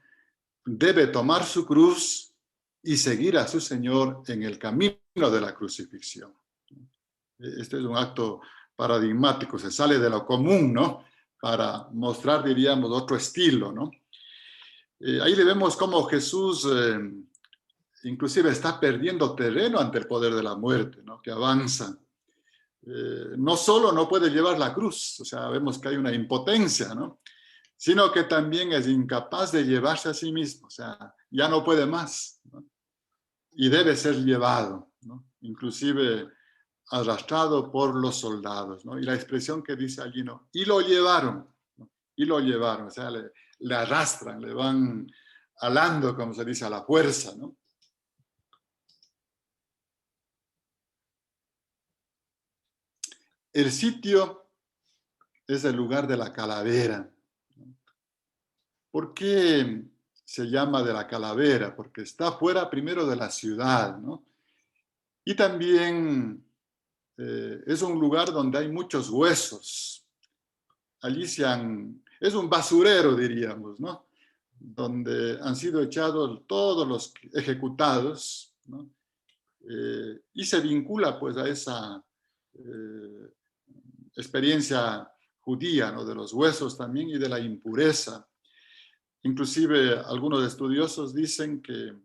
debe tomar su cruz y seguir a su Señor en el camino de la crucifixión. Este es un acto paradigmático, se sale de lo común, ¿no? Para mostrar, diríamos, otro estilo, ¿no? Ahí le vemos cómo Jesús inclusive está perdiendo terreno ante el poder de la muerte, ¿no? Que avanza. No solo no puede llevar la cruz, o sea, vemos que hay una impotencia, ¿no? Sino que también es incapaz de llevarse a sí mismo, o sea, ya no puede más, ¿no? Y debe ser llevado, ¿no? Inclusive arrastrado por los soldados, ¿no? Y la expresión que dice allí, ¿no? Y lo llevaron, ¿no? Y lo llevaron, o sea, le arrastran, le van alando, como se dice, a la fuerza, ¿no? El sitio es el lugar de la calavera. ¿Por qué se llama de la calavera? Porque está fuera primero de la ciudad, ¿no? Y también es un lugar donde hay muchos huesos. Allí es un basurero, diríamos, ¿no? Donde han sido echados todos los ejecutados, ¿no? Y se vincula pues a esa experiencia judía, ¿no? De los huesos también y de la impureza. Inclusive algunos estudiosos dicen que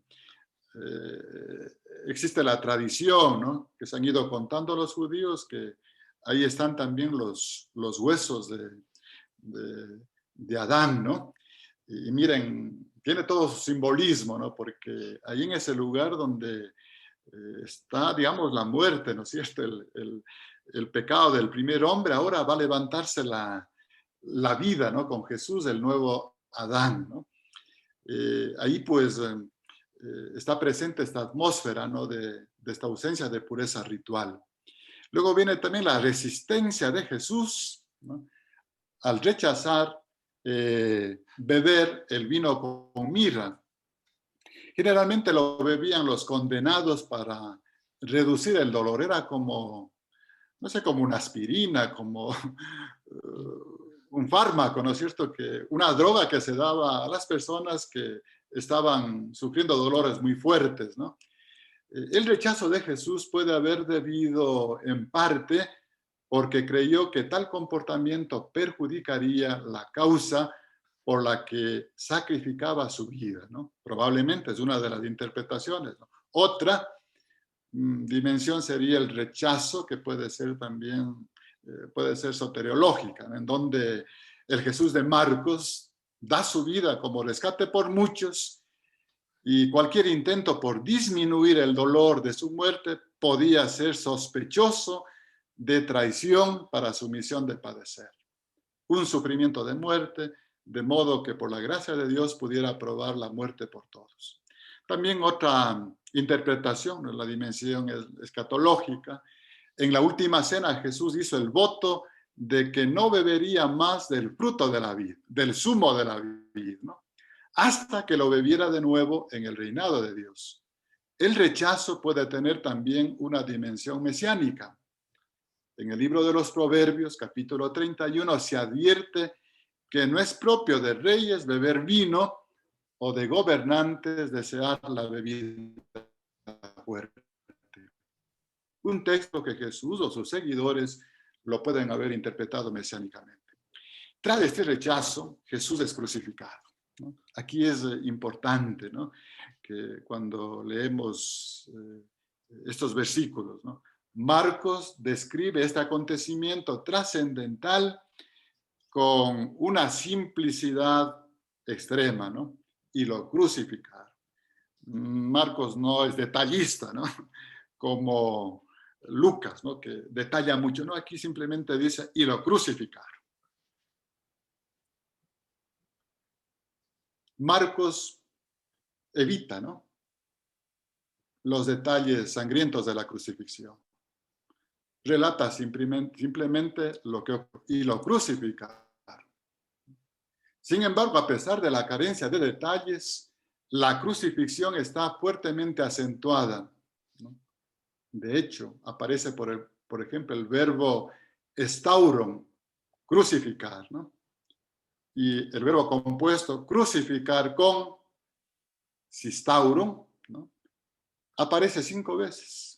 existe la tradición, ¿no? Que se han ido contando los judíos, que ahí están también los huesos de Adán, ¿no? Y miren, tiene todo su simbolismo, ¿no? Porque ahí en ese lugar donde está, digamos, la muerte, ¿no es cierto? El pecado del primer hombre, ahora va a levantarse la vida, ¿no? Con Jesús, el nuevo Adán, ¿no? Ahí pues está presente esta atmósfera, ¿no? de esta ausencia de pureza ritual. Luego viene también la resistencia de Jesús, ¿no? Al rechazar beber el vino con mirra. Generalmente lo bebían los condenados para reducir el dolor. Era como, no sé, como una aspirina, como un fármaco, ¿no es cierto? Una droga que se daba a las personas que estaban sufriendo dolores muy fuertes, ¿no? El rechazo de Jesús puede haber debido en parte porque creyó que tal comportamiento perjudicaría la causa por la que sacrificaba su vida, ¿no? Probablemente es una de las interpretaciones, ¿no? Otra dimensión sería el rechazo, que puede ser también, puede ser soteriológica, ¿no? En donde el Jesús de Marcos da su vida como rescate por muchos y cualquier intento por disminuir el dolor de su muerte podía ser sospechoso de traición para su misión de padecer. Un sufrimiento de muerte, de modo que por la gracia de Dios pudiera probar la muerte por todos. También otra interpretación, la dimensión escatológica. En la última cena Jesús hizo el voto de que no bebería más del fruto de la vid, del zumo de la vid, ¿no? Hasta que lo bebiera de nuevo en el reinado de Dios. El rechazo puede tener también una dimensión mesiánica. En el libro de los Proverbios, capítulo 31, se advierte que no es propio de reyes beber vino o de gobernantes desear la bebida fuerte. Un texto que Jesús o sus seguidores lo pueden haber interpretado mesiánicamente. Tras este rechazo, Jesús es crucificado, ¿no? Aquí es importante, ¿no?, que cuando leemos estos versículos, ¿no?, Marcos describe este acontecimiento trascendental con una simplicidad extrema, ¿no?, y lo crucificaron. Marcos no es detallista, ¿no?, como Lucas, ¿no?, que detalla mucho. No, aquí simplemente dice, y lo crucificaron. Marcos evita, ¿no?, los detalles sangrientos de la crucifixión. Relata simplemente lo que y lo crucificaron. Sin embargo, a pesar de la carencia de detalles, la crucifixión está fuertemente acentuada, ¿no? De hecho, aparece, por ejemplo, el verbo estauron, crucificar, ¿no? Y el verbo compuesto, crucificar, con sistauron, ¿no?, aparece 5 veces.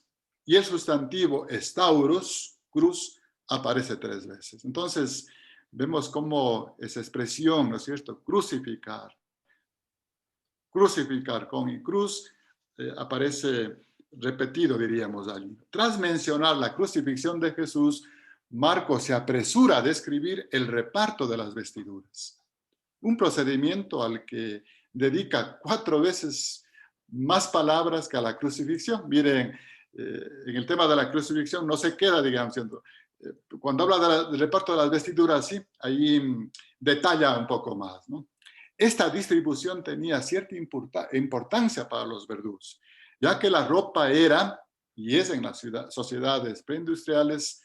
Y el sustantivo estauros, cruz, aparece 3 veces. Entonces, vemos cómo esa expresión, ¿no es cierto?, crucificar con y cruz, aparece repetido, diríamos allí. Tras mencionar la crucifixión de Jesús, Marcos se apresura a describir el reparto de las vestiduras. Un procedimiento al que dedica 4 veces más palabras que a la crucifixión. Miren, en el tema de la crucifixión no se queda, digamos, cuando habla del reparto de las vestiduras, sí, ahí detalla un poco más, ¿no? Esta distribución tenía cierta importancia para los verdugos, ya que la ropa era, y es en las sociedades preindustriales,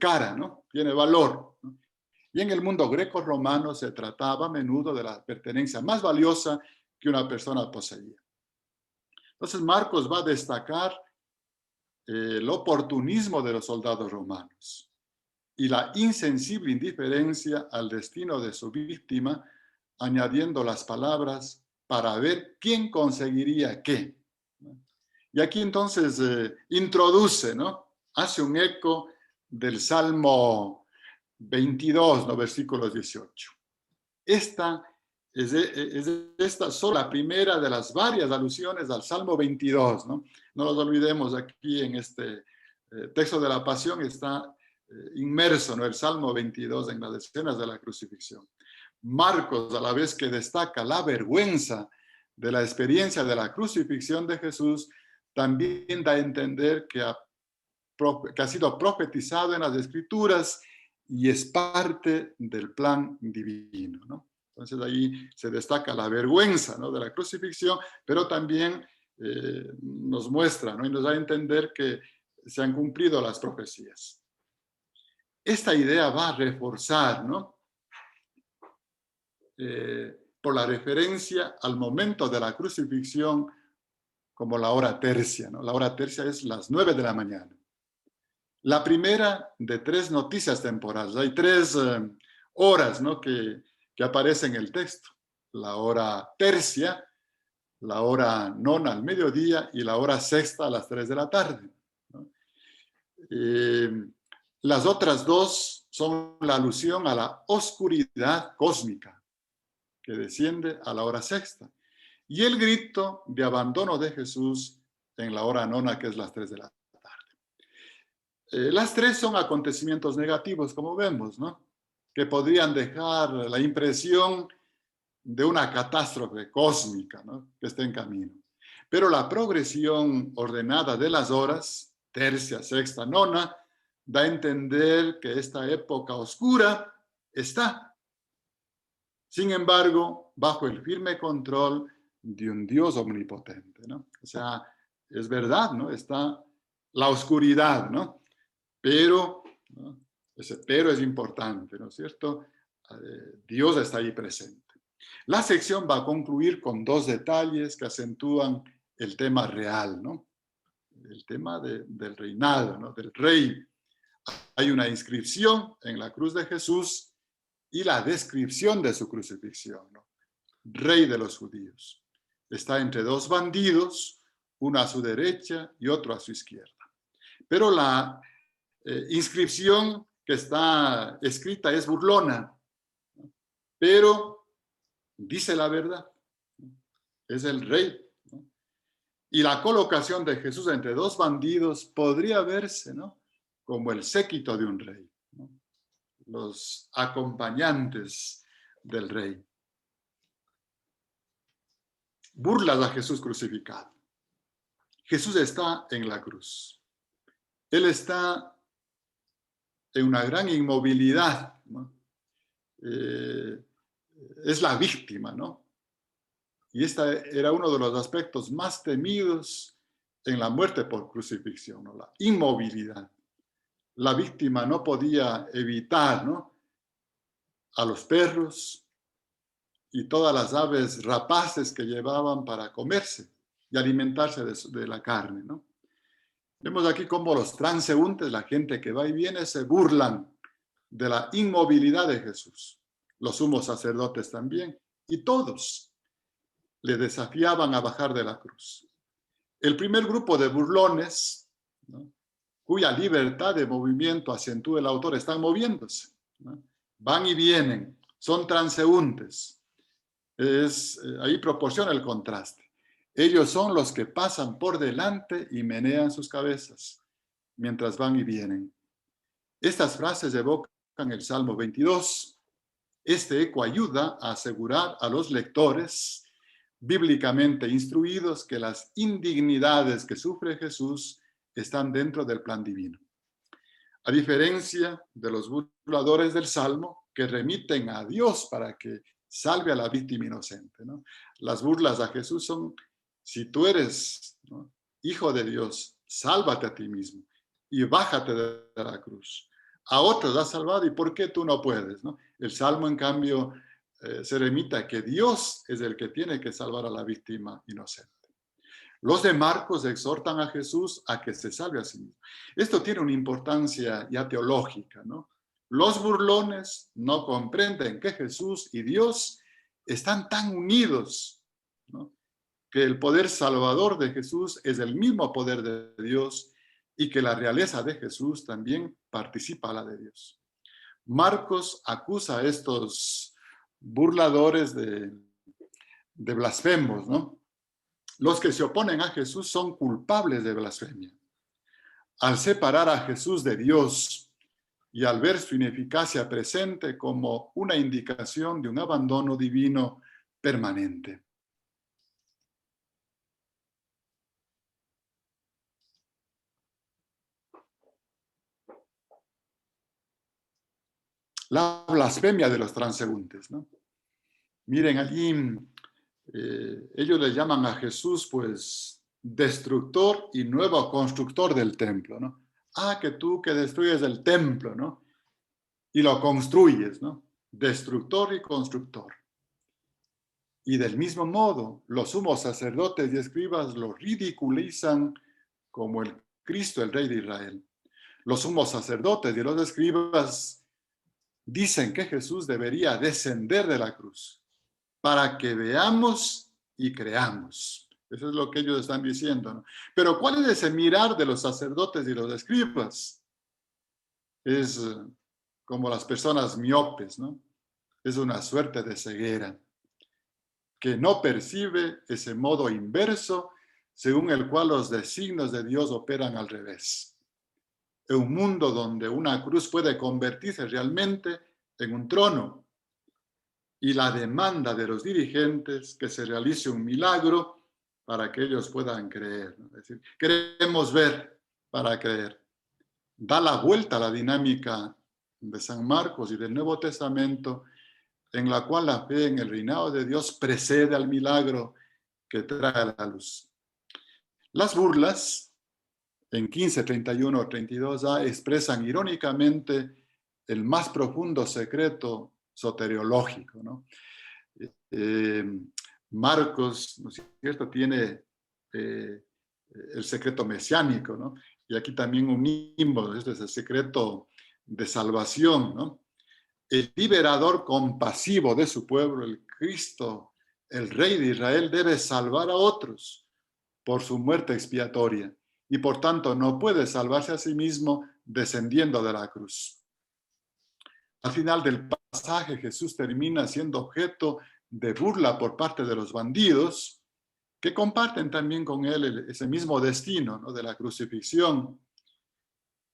cara, ¿no?, tiene valor, ¿no? Y en el mundo greco-romano se trataba a menudo de la pertenencia más valiosa que una persona poseía. Entonces Marcos va a destacar el oportunismo de los soldados romanos y la insensible indiferencia al destino de su víctima, añadiendo las palabras para ver quién conseguiría qué. Y aquí entonces introduce, ¿no?, hace un eco del Salmo 22, ¿no?, versículos 18. Esta es solo la primera de las varias alusiones al Salmo 22, ¿no? No nos olvidemos, aquí en este texto de la Pasión está inmerso, ¿no?, el Salmo 22 en las escenas de la crucifixión. Marcos, a la vez que destaca la vergüenza de la experiencia de la crucifixión de Jesús, también da a entender que ha sido profetizado en las Escrituras y es parte del plan divino, ¿no? Entonces ahí se destaca la vergüenza, ¿no?, de la crucifixión, pero también nos muestra, ¿no?, y nos da a entender que se han cumplido las profecías. Esta idea va a reforzar, ¿no?, por la referencia al momento de la crucifixión como la hora tercia, ¿no? La hora tercia es las 9 de la mañana. La primera de 3 noticias temporales. Hay 3 horas, ¿no?, que aparecen en el texto. La hora tercia, la hora nona al mediodía y la hora sexta a las 3 de la tarde, ¿no? Las otras 2 son la alusión a la oscuridad cósmica que desciende a la hora sexta, y el grito de abandono de Jesús en la hora nona, que es las 3 de la tarde. Las 3 son acontecimientos negativos, como vemos, ¿no?, que podrían dejar la impresión de una catástrofe cósmica, ¿no?, que está en camino. Pero la progresión ordenada de las horas, tercia, sexta, nona, da a entender que esta época oscura está, sin embargo, bajo el firme control de un Dios omnipotente, ¿no? O sea, es verdad, ¿no?, está la oscuridad, ¿no?, pero, ¿no?, Ese pero es importante, ¿no es cierto? Dios está ahí presente. La sección va a concluir con 2 detalles que acentúan el tema real, ¿no? El tema del reinado, ¿no? Del rey. Hay una inscripción en la cruz de Jesús y la descripción de su crucifixión, ¿no? Rey de los judíos. Está entre 2 bandidos, uno a su derecha y otro a su izquierda. Pero la inscripción que está escrita es burlona, pero dice la verdad. Es el rey. Y la colocación de Jesús entre 2 bandidos podría verse, ¿no?, como el séquito de un rey, ¿no? Los acompañantes del rey. Burlas a Jesús crucificado. Jesús está en la cruz. Él está en una gran inmovilidad, ¿no? Es la víctima, ¿no? Y este era uno de los aspectos más temidos en la muerte por crucifixión, ¿no? La inmovilidad. La víctima no podía evitar, ¿no?, a los perros y todas las aves rapaces que llevaban para comerse y alimentarse de la carne, ¿no? Vemos aquí cómo los transeúntes, la gente que va y viene, se burlan de la inmovilidad de Jesús. Los sumos sacerdotes también, y todos le desafiaban a bajar de la cruz. El primer grupo de burlones, ¿no?, cuya libertad de movimiento acentúa el autor, están moviéndose, ¿no? Van y vienen, son transeúntes. Ahí proporciona el contraste. Ellos son los que pasan por delante y menean sus cabezas mientras van y vienen. Estas frases evocan el Salmo 22. Este eco ayuda a asegurar a los lectores bíblicamente instruidos que las indignidades que sufre Jesús están dentro del plan divino. A diferencia de los burladores del Salmo, que remiten a Dios para que salve a la víctima inocente, ¿no? Las burlas a Jesús son: si tú eres, ¿no?, hijo de Dios, sálvate a ti mismo y bájate de la cruz. A otros has salvado, ¿y por qué tú no puedes, ¿no? El Salmo, en cambio, se remite a que Dios es el que tiene que salvar a la víctima inocente. Los de Marcos exhortan a Jesús a que se salve a sí mismo. Esto tiene una importancia ya teológica, ¿no? Los burlones no comprenden que Jesús y Dios están tan unidos, ¿no?, que el poder salvador de Jesús es el mismo poder de Dios y que la realeza de Jesús también participa a la de Dios. Marcos acusa a estos burladores de blasfemos, ¿no? Los que se oponen a Jesús son culpables de blasfemia. Al separar a Jesús de Dios y al ver su ineficacia presente como una indicación de un abandono divino permanente. La blasfemia de los transeúntes, ¿no? Miren, allí ellos le llaman a Jesús, pues, destructor y nuevo constructor del templo, ¿no? Ah, que tú que destruyes el templo, ¿no?, y lo construyes, ¿no? Destructor y constructor. Y del mismo modo, los sumos sacerdotes y escribas lo ridiculizan como el Cristo, el Rey de Israel. Los sumos sacerdotes y los escribas dicen que Jesús debería descender de la cruz para que veamos y creamos. Eso es lo que ellos están diciendo, ¿no? Pero ¿cuál es ese mirar de los sacerdotes y los escribas? Es como las personas miopes, ¿no? Es una suerte de ceguera que no percibe ese modo inverso según el cual los designios de Dios operan al revés. En un mundo donde una cruz puede convertirse realmente en un trono y la demanda de los dirigentes que se realice un milagro para que ellos puedan creer, ¿no? Es decir, queremos ver para creer. Da la vuelta a la dinámica de San Marcos y del Nuevo Testamento, en la cual la fe en el reinado de Dios precede al milagro que trae la luz. Las burlas, en 15, 31 o 32a, expresan irónicamente el más profundo secreto soteriológico, ¿no? Marcos, ¿no es cierto?, tiene el secreto mesiánico, ¿no? Y aquí también unimos, este es el secreto de salvación, ¿no? El liberador compasivo de su pueblo, el Cristo, el Rey de Israel, debe salvar a otros por su muerte expiatoria y por tanto no puede salvarse a sí mismo descendiendo de la cruz. Al final del pasaje, Jesús termina siendo objeto de burla por parte de los bandidos que comparten también con él ese mismo destino, ¿no?, de la crucifixión,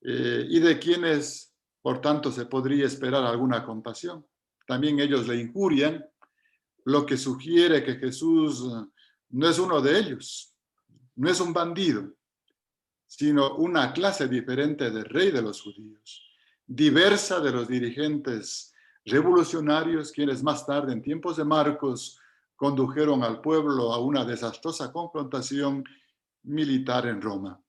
y de quienes, por tanto, se podría esperar alguna compasión. También ellos le injurian, lo que sugiere que Jesús no es uno de ellos, no es un bandido, sino una clase diferente de rey de los judíos, diversa de los dirigentes revolucionarios, quienes más tarde, en tiempos de Marcos, condujeron al pueblo a una desastrosa confrontación militar en Roma.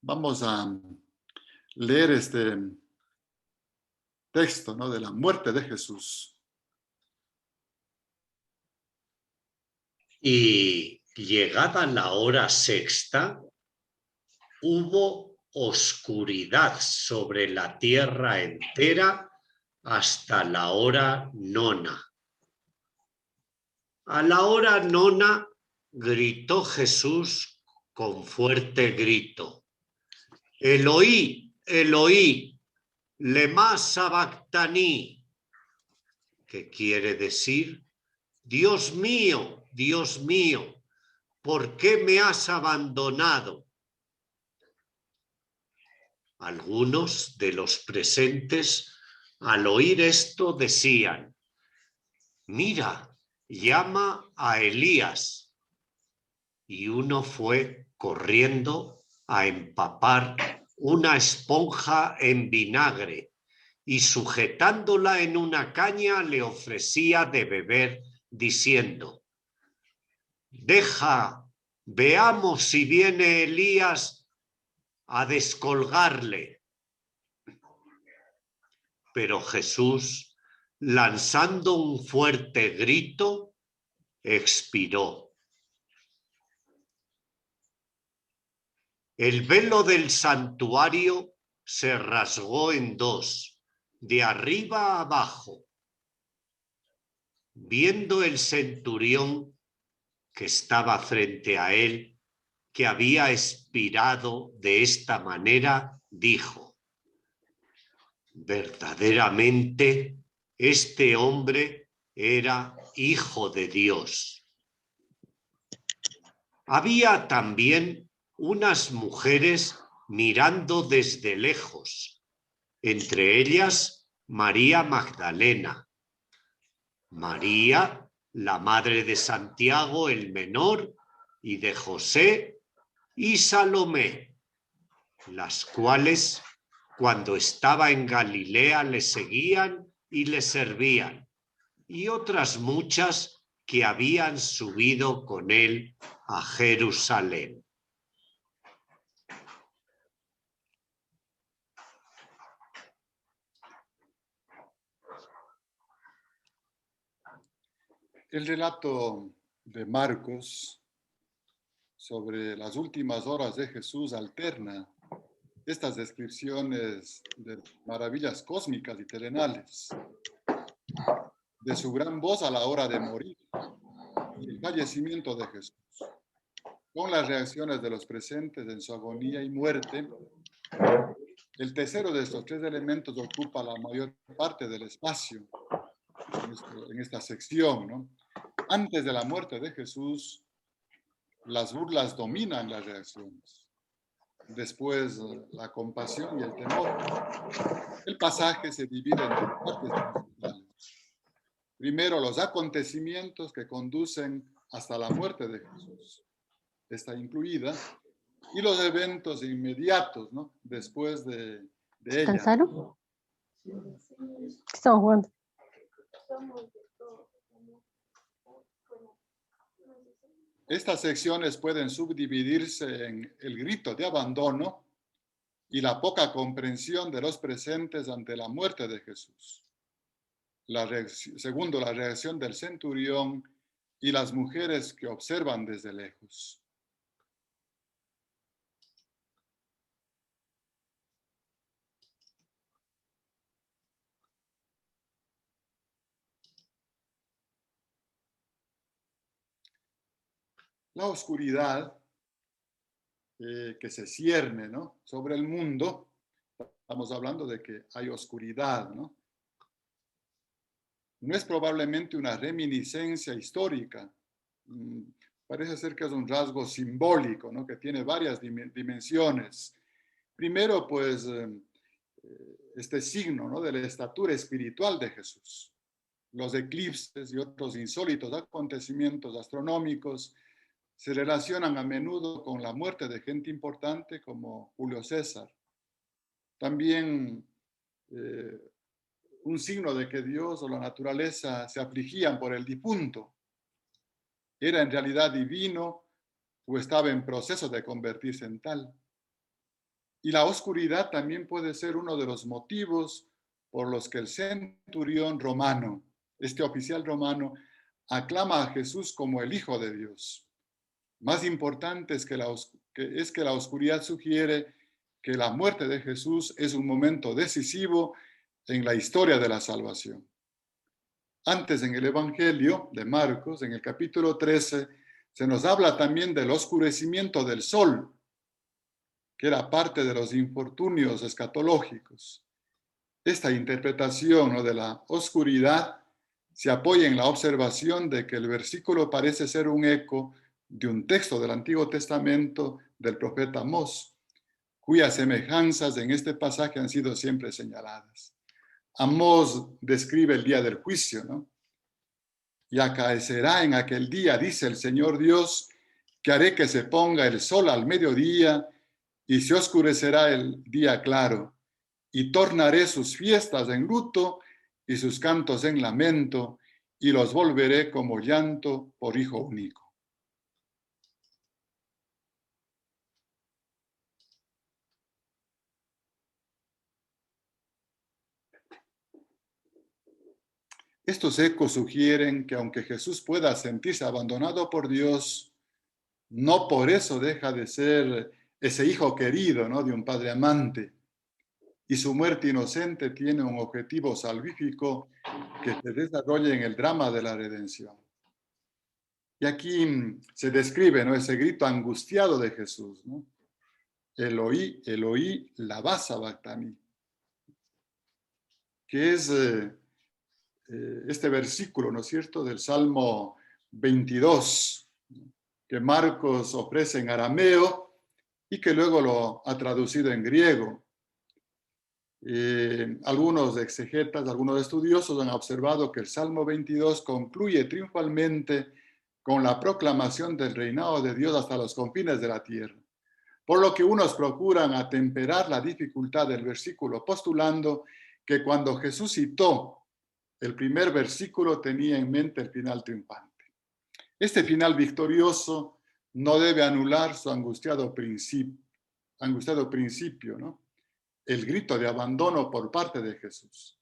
Vamos a leer este texto, ¿no?, de la muerte de Jesús. Y llegada la hora sexta, hubo oscuridad sobre la tierra entera hasta la hora nona. A la hora nona gritó Jesús con fuerte grito: Eloí, Eloí, lema sabactani, que quiere decir: Dios mío, ¿por qué me has abandonado? Algunos de los presentes, al oír esto, decían: Mira, llama a Elías. Y uno fue corriendo a empapar una esponja en vinagre y sujetándola en una caña le ofrecía de beber, diciendo: Deja, veamos si viene Elías a descolgarle. Pero Jesús, lanzando un fuerte grito, expiró. El velo del santuario se rasgó en dos, de arriba a abajo. Viendo el centurión que estaba frente a él, que había expirado de esta manera, dijo: verdaderamente este hombre era hijo de Dios. Había también unas mujeres mirando desde lejos, entre ellas María Magdalena, María, la madre de Santiago el menor y de José, y Salomé, las cuales cuando estaba en Galilea le seguían y le servían, y otras muchas que habían subido con él a Jerusalén. El relato de Marcos sobre las últimas horas de Jesús alterna estas descripciones de maravillas cósmicas y terrenales, de su gran voz a la hora de morir y el fallecimiento de Jesús, con las reacciones de los presentes en su agonía y muerte. El tercero de estos tres elementos ocupa la mayor parte del espacio en esta sección, ¿no? Antes de la muerte de Jesús, las burlas dominan las reacciones. Después, la compasión y el temor. El pasaje se divide en dos partes principales. Primero, los acontecimientos que conducen hasta la muerte de Jesús. Está incluida. Y los eventos inmediatos, ¿no?, después de de ella. ¿Descansaron? Estamos jugando. Estas secciones pueden subdividirse en el grito de abandono y la poca comprensión de los presentes ante la muerte de Jesús. Segundo, la reacción del centurión y las mujeres que observan desde lejos. La oscuridad que se cierne, ¿no?, sobre el mundo. Estamos hablando de que hay oscuridad, ¿no? No es probablemente una reminiscencia histórica. Parece ser que es un rasgo simbólico, ¿no?, que tiene varias dimensiones. Primero, pues, este signo, ¿no?, de la estatura espiritual de Jesús. Los eclipses y otros insólitos acontecimientos astronómicos se relacionan a menudo con la muerte de gente importante como Julio César. También un signo de que Dios o la naturaleza se afligían por el difunto. ¿Era en realidad divino o estaba en proceso de convertirse en tal? Y la oscuridad también puede ser uno de los motivos por los que el centurión romano, este oficial romano, aclama a Jesús como el Hijo de Dios. Más importante es que la oscuridad sugiere que la muerte de Jesús es un momento decisivo en la historia de la salvación. Antes, en el Evangelio de Marcos, en el capítulo 13, se nos habla también del oscurecimiento del sol, que era parte de los infortunios escatológicos. Esta interpretación, ¿no?, de la oscuridad se apoya en la observación de que el versículo parece ser un eco de un texto del Antiguo Testamento del profeta Amós, cuyas semejanzas en este pasaje han sido siempre señaladas. Amós describe el día del juicio, ¿no? Y acaecerá en aquel día, dice el Señor Dios, que haré que se ponga el sol al mediodía y se oscurecerá el día claro, y tornaré sus fiestas en luto y sus cantos en lamento, y los volveré como llanto por hijo único. Estos ecos sugieren que aunque Jesús pueda sentirse abandonado por Dios, no por eso deja de ser ese hijo querido, ¿no?, de un padre amante. Y su muerte inocente tiene un objetivo salvífico que se desarrolla en el drama de la redención. Y aquí se describe, ¿no?, ese grito angustiado de Jesús, ¿no? Eloí, Eloí, lama sabactani, que es este versículo, ¿no es cierto?, del Salmo 22, que Marcos ofrece en arameo y que luego lo ha traducido en griego. Algunos exegetas, algunos estudiosos han observado que el Salmo 22 concluye triunfalmente con la proclamación del reinado de Dios hasta los confines de la tierra, por lo que unos procuran atemperar la dificultad del versículo postulando que cuando Jesús citó el primer versículo tenía en mente el final triunfante. Este final victorioso no debe anular su angustiado principio, ¿no?, el grito de abandono por parte de Jesús.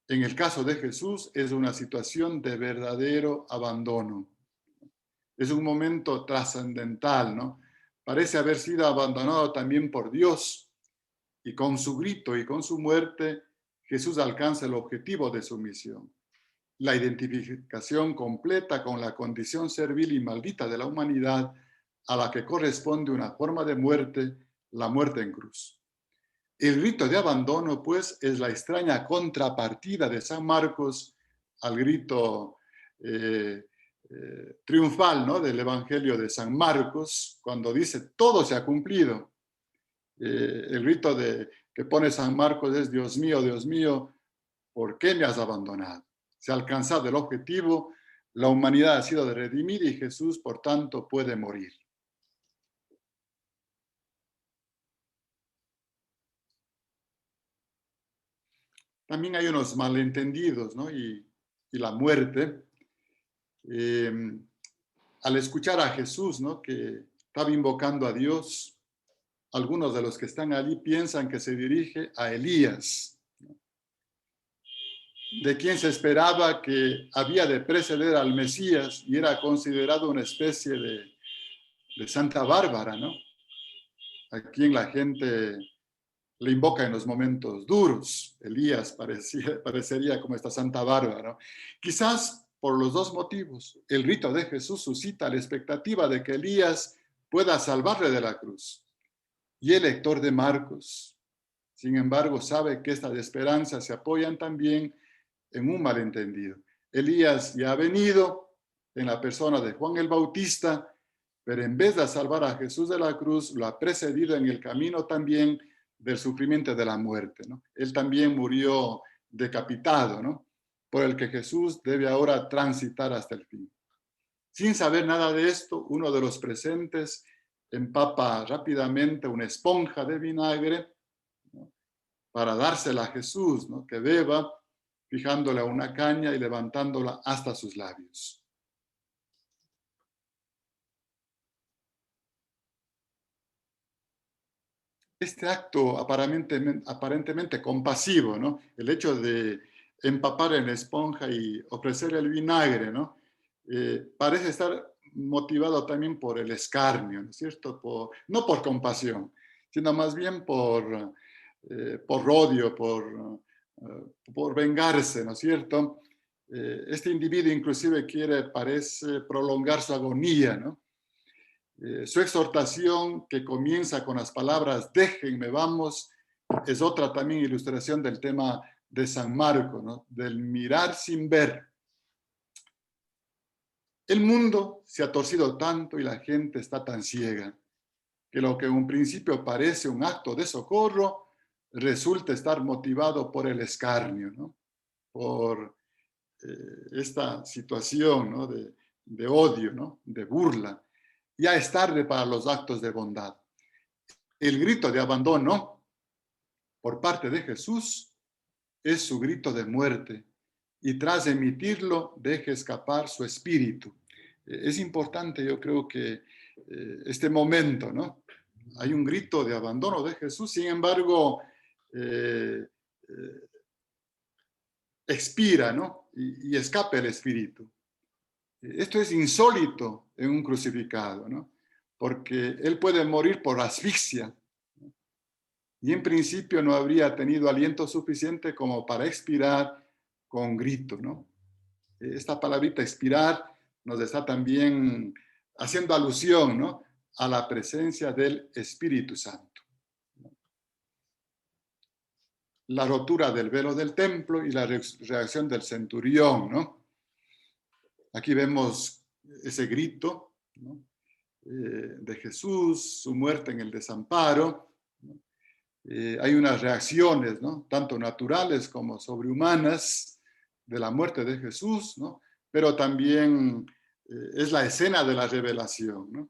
En el caso de Jesús es una situación de verdadero abandono. Es un momento trascendental, ¿no? Parece haber sido abandonado también por Dios, y con su grito y con su muerte Jesús alcanza el objetivo de su misión, la identificación completa con la condición servil y maldita de la humanidad a la que corresponde una forma de muerte, la muerte en cruz. El grito de abandono, pues, es la extraña contrapartida de San Marcos al grito triunfal, ¿no?, del Evangelio de San Marcos, cuando dice, todo se ha cumplido. El grito que pone San Marcos es, Dios mío, ¿por qué me has abandonado? Se ha alcanzado el objetivo, la humanidad ha sido redimida y Jesús, por tanto, puede morir. también hay unos malentendidos, ¿no? Y la muerte. Al escuchar a Jesús, ¿no? Que estaba invocando a Dios, algunos de los que están allí piensan que se dirige a Elías, ¿no? De quien se esperaba que había de preceder al Mesías y era considerado una especie de Santa Bárbara, ¿no? A quien la gente le invoca en los momentos duros. Elías parecería como esta Santa Bárbara, ¿no? Quizás por los dos motivos. El rito de Jesús suscita la expectativa de que Elías pueda salvarle de la cruz. Y el lector de Marcos, sin embargo, sabe que estas esperanzas se apoyan también en un malentendido. Elías ya ha venido en la persona de Juan el Bautista, pero en vez de salvar a Jesús de la cruz, lo ha precedido en el camino también del sufrimiento de la muerte, ¿no? Él también murió decapitado, ¿no? Por el que Jesús debe ahora transitar hasta el fin. Sin saber nada de esto, uno de los presentes empapa rápidamente una esponja de vinagre, ¿no? Para dársela a Jesús, ¿no? Que beba, fijándola a una caña y levantándola hasta sus labios. Este acto aparentemente compasivo, ¿no? El hecho de empapar en la esponja y ofrecer el vinagre, ¿no? Parece estar motivado también por el escarnio, ¿no es cierto? No por compasión, sino más bien por odio, por vengarse, ¿no es cierto? Este individuo inclusive parece prolongar su agonía, ¿no? Su exhortación, que comienza con las palabras déjenme, vamos, es otra también ilustración del tema de San Marcos, ¿no? Del mirar sin ver. El mundo se ha torcido tanto y la gente está tan ciega que lo que en un principio parece un acto de socorro resulta estar motivado por el escarnio, ¿no? Por esta situación, ¿no? de odio, ¿no? De burla. Ya es tarde para los actos de bondad. El grito de abandono por parte de Jesús es su grito de muerte y tras emitirlo deja escapar su espíritu. Es importante, yo creo que este momento, ¿no? Hay un grito de abandono de Jesús, sin embargo, expira, ¿no? Y escapa el espíritu. Esto es insólito en un crucificado, ¿no? Porque él puede morir por asfixia y en principio no habría tenido aliento suficiente como para expirar con grito, ¿no? Esta palabrita expirar nos está también haciendo alusión, ¿no? A la presencia del Espíritu Santo. La rotura del velo del templo y la reacción del centurión, ¿no? Aquí vemos ese grito, ¿no? De Jesús, su muerte en el desamparo, ¿no? Hay unas reacciones, ¿no? Tanto naturales como sobrehumanas de la muerte de Jesús, ¿no? Pero también es la escena de la revelación, ¿no?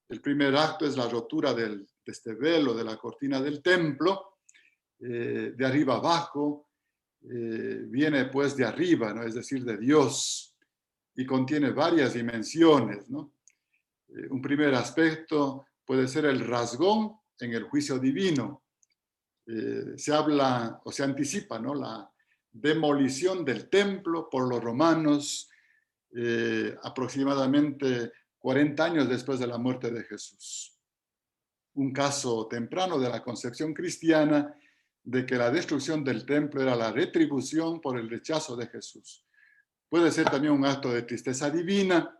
El primer acto es la rotura de este velo, de la cortina del templo, de arriba abajo, viene pues de arriba, ¿no? Es decir, de Dios, y contiene varias dimensiones, ¿no? Un primer aspecto puede ser el rasgón en el juicio divino. Se habla o se anticipa, ¿no? La demolición del templo por los romanos aproximadamente 40 años después de la muerte de Jesús. Un caso temprano de la concepción cristiana de que la destrucción del templo era la retribución por el rechazo de Jesús. Puede ser también un acto de tristeza divina.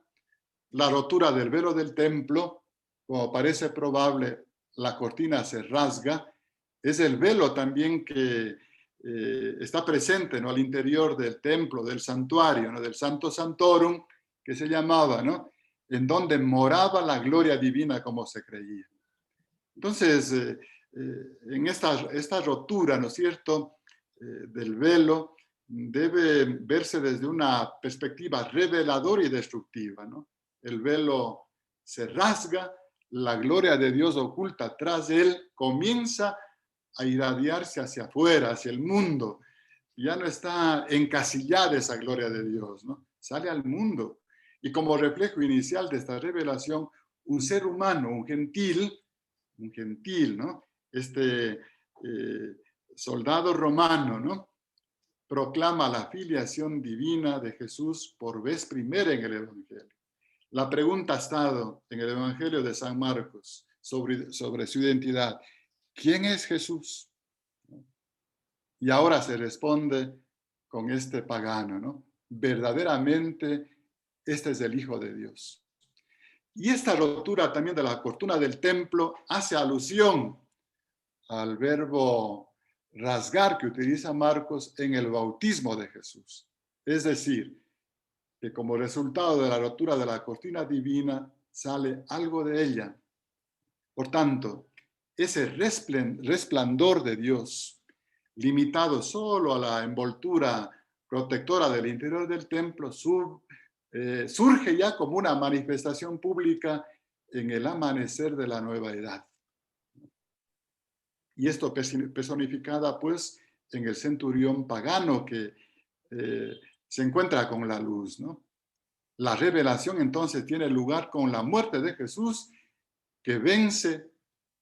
La rotura del velo del templo, como parece probable, la cortina se rasga, es el velo también que está presente, ¿no? Al interior del templo, del santuario, ¿no? Del Santo Santorum, que se llamaba, ¿no? En donde moraba la gloria divina como se creía. Entonces, en esta rotura, ¿no es cierto?, del velo, debe verse desde una perspectiva reveladora y destructiva, ¿no? El velo se rasga, la gloria de Dios oculta tras él comienza a irradiarse hacia afuera, hacia el mundo, ya no está encasillada esa gloria de Dios, ¿no? Sale al mundo. Y como reflejo inicial de esta revelación, un ser humano, un gentil, ¿no? Soldado romano, ¿no? Proclama la filiación divina de Jesús por vez primera en el Evangelio. La pregunta ha estado en el Evangelio de San Marcos sobre su identidad. ¿Quién es Jesús? Y ahora se responde con este pagano, ¿no? Verdaderamente, este es el Hijo de Dios. Y esta rotura también de la cortina del templo hace alusión al verbo rasgar que utiliza Marcos en el bautismo de Jesús. Es decir, que como resultado de la rotura de la cortina divina sale algo de ella. Por tanto, ese resplandor de Dios, limitado solo a la envoltura protectora del interior del templo, surge ya como una manifestación pública en el amanecer de la nueva edad. Y esto personificada pues en el centurión pagano que se encuentra con la luz, ¿no? La revelación entonces tiene lugar con la muerte de Jesús, que vence,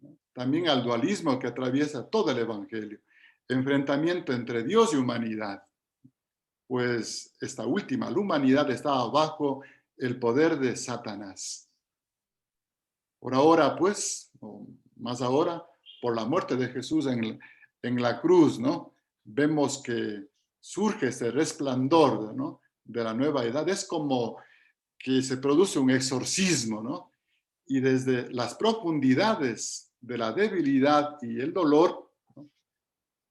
¿no?, también al dualismo que atraviesa todo el Evangelio, enfrentamiento entre Dios y humanidad. Pues esta última, la humanidad, estaba bajo el poder de Satanás. Por ahora, pues, o más ahora, por la muerte de Jesús en la cruz, ¿no? Vemos que surge ese resplandor, ¿no?, de la nueva edad. Es como que se produce un exorcismo, ¿no? Y desde las profundidades de la debilidad y el dolor, ¿no?,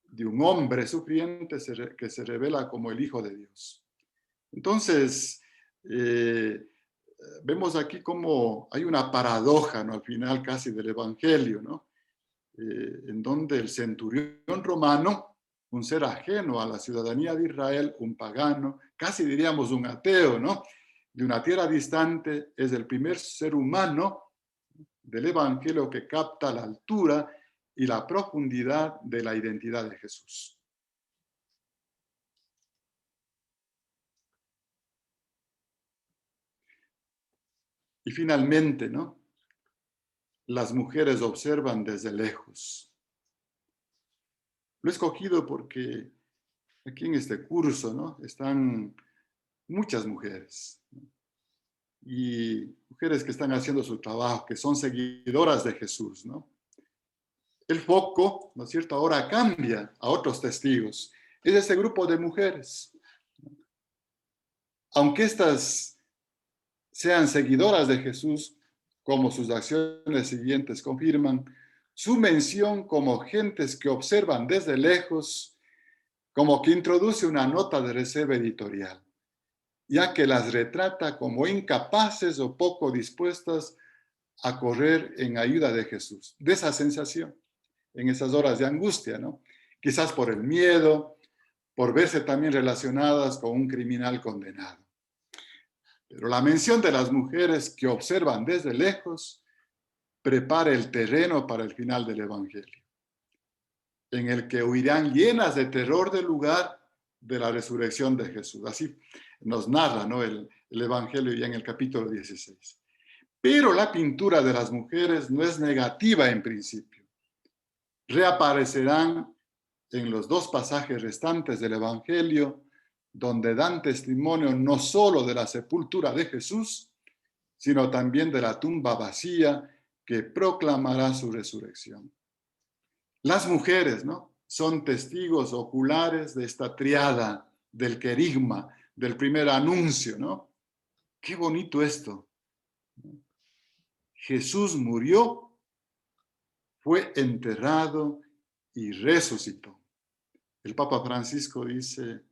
de un hombre sufriente que se revela como el Hijo de Dios. Entonces, vemos aquí como hay una paradoja, ¿no?, al final casi del Evangelio, ¿no?, en donde el centurión romano, un ser ajeno a la ciudadanía de Israel, un pagano, casi diríamos un ateo, ¿no?, de una tierra distante, es el primer ser humano del Evangelio que capta la altura y la profundidad de la identidad de Jesús. Y finalmente, ¿no?, las mujeres observan desde lejos. Lo he escogido porque aquí en este curso, ¿no?, están muchas mujeres, ¿no?, y mujeres que están haciendo su trabajo, que son seguidoras de Jesús, ¿no? El foco, ¿no es cierto?, ahora cambia a otros testigos. Es ese grupo de mujeres. Aunque estas sean seguidoras de Jesús, como sus acciones siguientes confirman, su mención como gentes que observan desde lejos, como que introduce una nota de reserva editorial, ya que las retrata como incapaces o poco dispuestas a correr en ayuda de Jesús. De esa sensación, en esas horas de angustia, ¿no? Quizás por el miedo, por verse también relacionadas con un criminal condenado. Pero la mención de las mujeres que observan desde lejos prepara el terreno para el final del Evangelio, en el que huirán llenas de terror del lugar de la resurrección de Jesús. Así nos narra, ¿no?, el Evangelio ya en el capítulo 16. Pero la pintura de las mujeres no es negativa en principio. Reaparecerán en los dos pasajes restantes del Evangelio, donde dan testimonio no solo de la sepultura de Jesús, sino también de la tumba vacía que proclamará su resurrección. Las mujeres, ¿no?, son testigos oculares de esta triada del querigma, del primer anuncio, ¿no? Qué bonito esto. Jesús murió, fue enterrado y resucitó. El Papa Francisco dice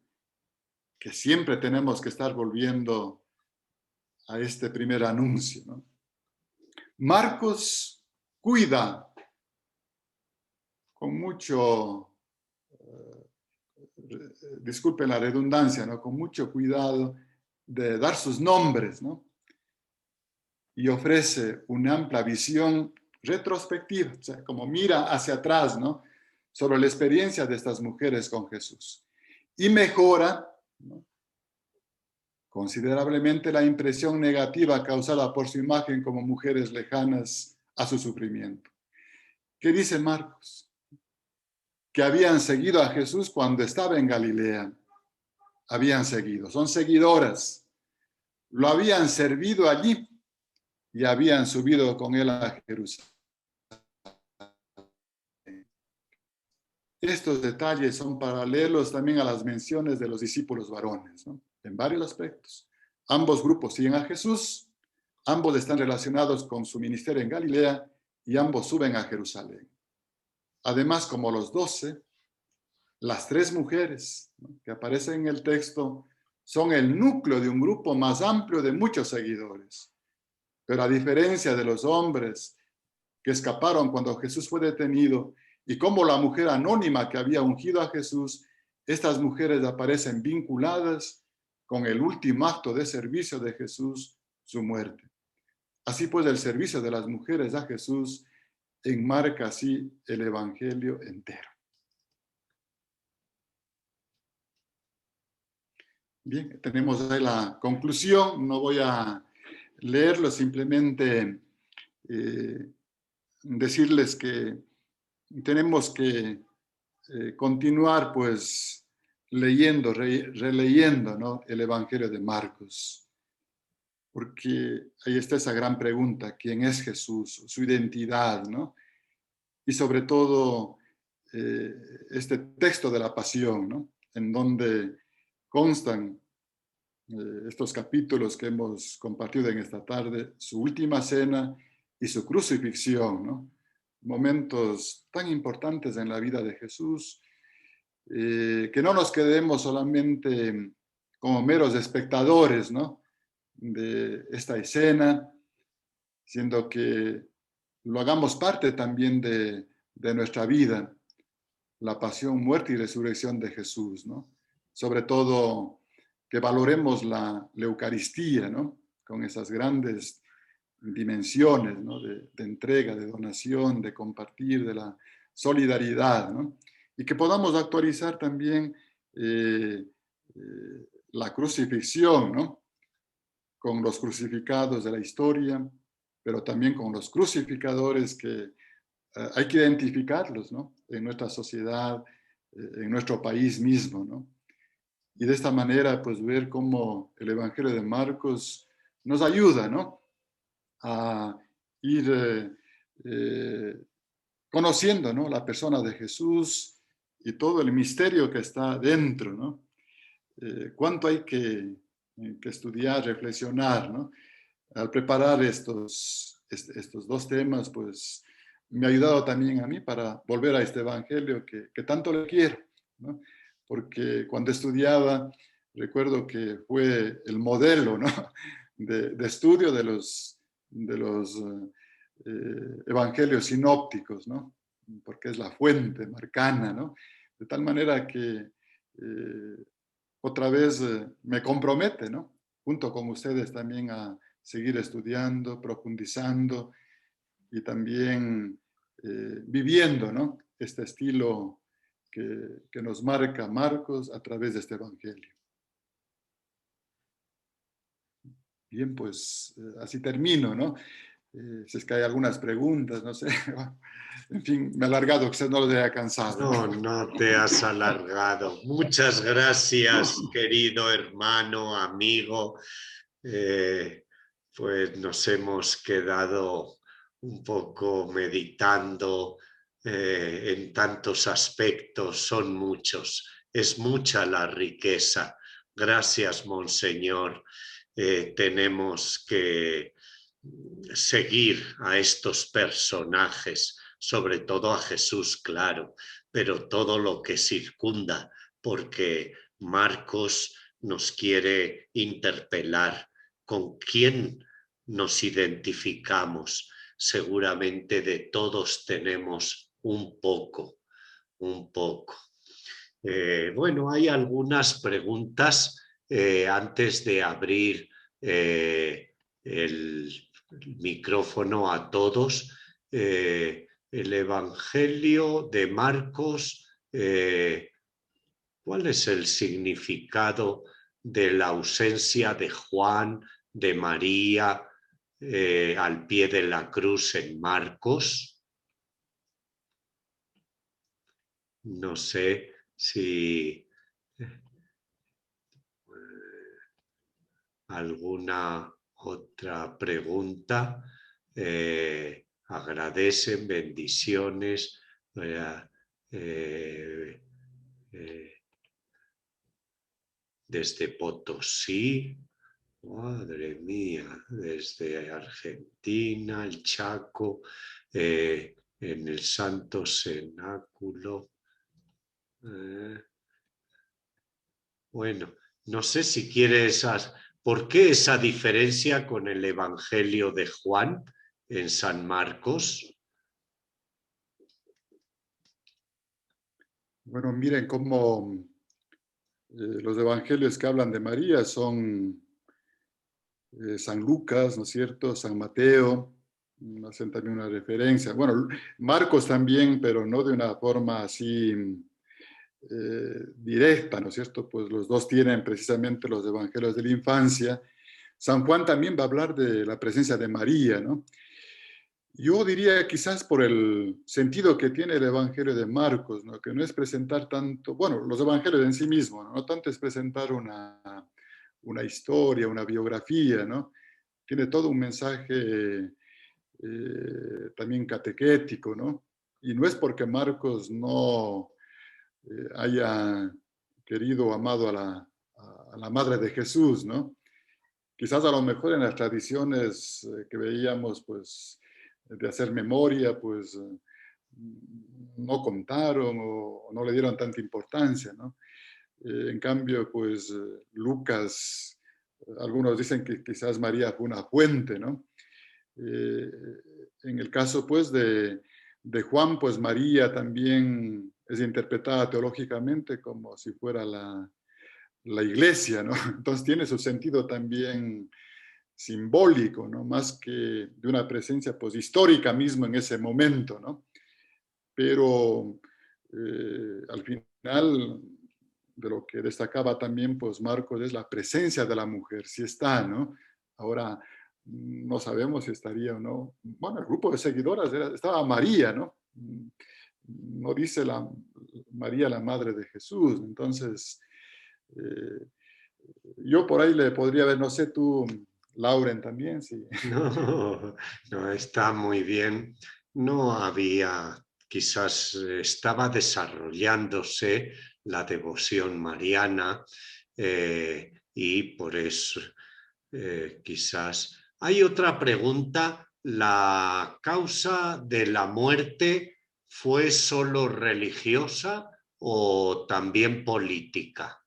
que siempre tenemos que estar volviendo a este primer anuncio, ¿no? Marcos cuida con mucho, disculpen la redundancia, ¿no?, con mucho cuidado de dar sus nombres, ¿no?, y ofrece una amplia visión retrospectiva, o sea, como mira hacia atrás, ¿no?, sobre la experiencia de estas mujeres con Jesús. y mejora, ¿no?, considerablemente la impresión negativa causada por su imagen como mujeres lejanas a su sufrimiento. ¿Qué dice Marcos? Que habían seguido a Jesús cuando estaba en Galilea. Habían seguido, son seguidoras. Lo habían servido allí y habían subido con él a Jerusalén. Estos detalles son paralelos también a las menciones de los discípulos varones, ¿no?, en varios aspectos. Ambos grupos siguen a Jesús, ambos están relacionados con su ministerio en Galilea y ambos suben a Jerusalén. Además, como los 12, las 3 mujeres, ¿no?, que aparecen en el texto son el núcleo de un grupo más amplio de muchos seguidores. Pero a diferencia de los hombres que escaparon cuando Jesús fue detenido, y como la mujer anónima que había ungido a Jesús, estas mujeres aparecen vinculadas con el último acto de servicio de Jesús, su muerte. Así pues, el servicio de las mujeres a Jesús enmarca así el Evangelio entero. Bien, tenemos ahí la conclusión. No voy a leerlo, simplemente decirles que tenemos que continuar pues leyendo, releyendo, ¿no?, el Evangelio de Marcos, porque ahí está esa gran pregunta: ¿quién es Jesús? Su identidad, ¿no? Y sobre todo este texto de la pasión, ¿no?, en donde constan estos capítulos que hemos compartido en esta tarde, su última cena y su crucifixión, ¿no?, momentos tan importantes en la vida de Jesús, que no nos quedemos solamente como meros espectadores, ¿no?, de esta escena, siendo que lo hagamos parte también de nuestra vida, la pasión, muerte y resurrección de Jesús, ¿no? Sobre todo que valoremos la Eucaristía, ¿no?, con esas grandes dimensiones, ¿no?, de entrega, de donación, de compartir, de la solidaridad, ¿no?, y que podamos actualizar también la crucifixión, ¿no?, con los crucificados de la historia, pero también con los crucificadores que hay que identificarlos, ¿no?, en nuestra sociedad, en nuestro país mismo, ¿no? Y de esta manera, pues, ver cómo el Evangelio de Marcos nos ayuda, ¿no?, a ir conociendo, ¿no?, la persona de Jesús y todo el misterio que está dentro, ¿no? Cuánto hay que estudiar, reflexionar, ¿no? Al preparar estos 2 temas, pues me ha ayudado también a mí para volver a este Evangelio que tanto le quiero, ¿no? Porque cuando estudiaba, recuerdo que fue el modelo, ¿no?, de estudio de los evangelios sinópticos, ¿no?, porque es la fuente marcana, ¿no? De tal manera que otra vez me compromete, ¿no?, junto con ustedes también a seguir estudiando, profundizando y también viviendo, ¿no?, este estilo que nos marca Marcos a través de este Evangelio. Bien, pues así termino, ¿no? Si es que hay algunas preguntas, no sé. En fin, me he alargado, quizás no los haya cansado. No te has alargado. Muchas gracias, querido hermano, amigo. Pues nos hemos quedado un poco meditando en tantos aspectos, son muchos, es mucha la riqueza. Gracias, Monseñor. Tenemos que seguir a estos personajes, sobre todo a Jesús, claro, pero todo lo que circunda, porque Marcos nos quiere interpelar. ¿Con quién nos identificamos? Seguramente de todos tenemos un poco. Bueno, hay algunas preguntas antes de abrir el micrófono a todos. El Evangelio de Marcos ¿Cuál es el significado de la ausencia de Juan, de María, al pie de la cruz en Marcos? No sé si alguna otra pregunta. Agradecen, bendiciones. Desde Potosí, madre mía, desde Argentina, el Chaco, en el Santo Cenáculo. Bueno, no sé si quieres... ¿Por qué esa diferencia con el Evangelio de Juan en San Marcos? Bueno, miren cómo los evangelios que hablan de María son San Lucas, ¿no es cierto? San Mateo, hacen también una referencia. Bueno, Marcos también, pero no de una forma así directa, ¿no es cierto? Pues los dos tienen precisamente los evangelios de la infancia. San Juan también va a hablar de la presencia de María, ¿no? Yo diría quizás por el sentido que tiene el Evangelio de Marcos, ¿no? Que no es presentar tanto, bueno, los evangelios en sí mismos, no tanto es presentar una historia, una biografía, ¿no? Tiene todo un mensaje también catequético, ¿no? Y no es porque Marcos no haya querido o amado a la madre de Jesús, ¿no? Quizás a lo mejor en las tradiciones que veíamos, pues, de hacer memoria, pues, no contaron o no le dieron tanta importancia, ¿no? En cambio, pues, Lucas, algunos dicen que quizás María fue una fuente, ¿no? En el caso, pues, de Juan, pues María también es interpretada teológicamente como si fuera la iglesia, ¿no? Entonces tiene su sentido también simbólico, ¿no? Más que de una presencia, pues, histórica mismo en ese momento, ¿no? Pero al final de lo que destacaba también, pues, Marcos es la presencia de la mujer, si está, ¿no? Ahora, no sabemos si estaría o no. Bueno, el grupo de seguidoras estaba María, ¿no? No dice María la madre de Jesús. Entonces, yo por ahí le podría ver, no sé tú, Lauren también, sí. No, no, está muy bien. No había, quizás estaba desarrollándose la devoción mariana y por eso quizás. Hay otra pregunta. ¿La causa de la muerte fue solo religiosa o también política?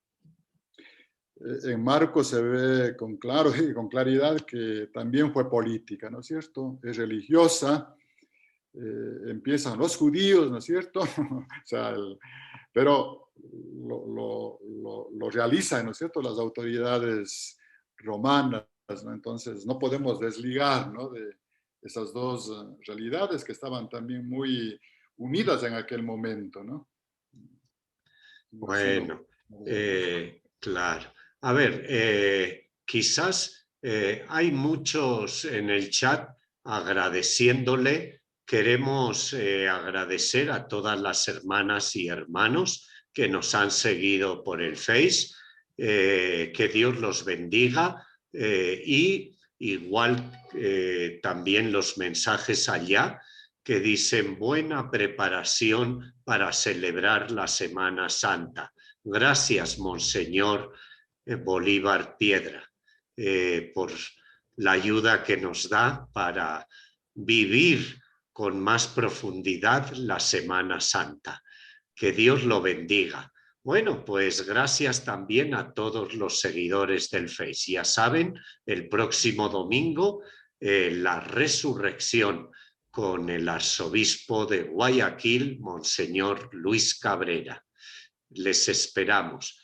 En Marcos se ve con claridad que también fue política, ¿no es cierto? Es religiosa, empiezan los judíos, ¿no es cierto? O sea, pero lo realizan, ¿no es cierto?, las autoridades romanas, ¿no? Entonces no podemos desligar, ¿no?, de esas dos realidades que estaban también muy unidas en aquel momento, ¿no? Bueno, claro. A ver, quizás hay muchos en el chat agradeciéndole. Queremos agradecer a todas las hermanas y hermanos que nos han seguido por el Face. Que Dios los bendiga y igual también los mensajes allá que dicen buena preparación para celebrar la Semana Santa. Gracias, Monseñor Bolívar Piedra, por la ayuda que nos da para vivir con más profundidad la Semana Santa. Que Dios lo bendiga. Bueno, pues gracias también a todos los seguidores del Face. Ya saben, el próximo domingo, la resurrección con el arzobispo de Guayaquil, Monseñor Luis Cabrera. Les esperamos.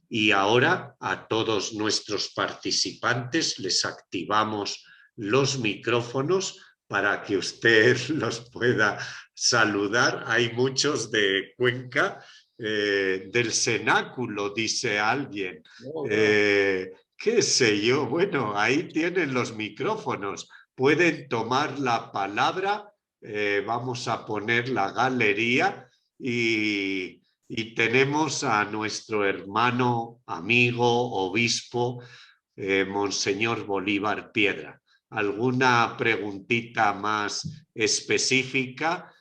Y ahora a todos nuestros participantes les activamos los micrófonos para que usted los pueda saludar. Hay muchos de Cuenca, del cenáculo, dice alguien. Qué sé yo, bueno, ahí tienen los micrófonos. Pueden tomar la palabra. Vamos a poner la galería y tenemos a nuestro hermano, amigo, obispo, Monseñor Bolívar Piedra. ¿Alguna preguntita más específica?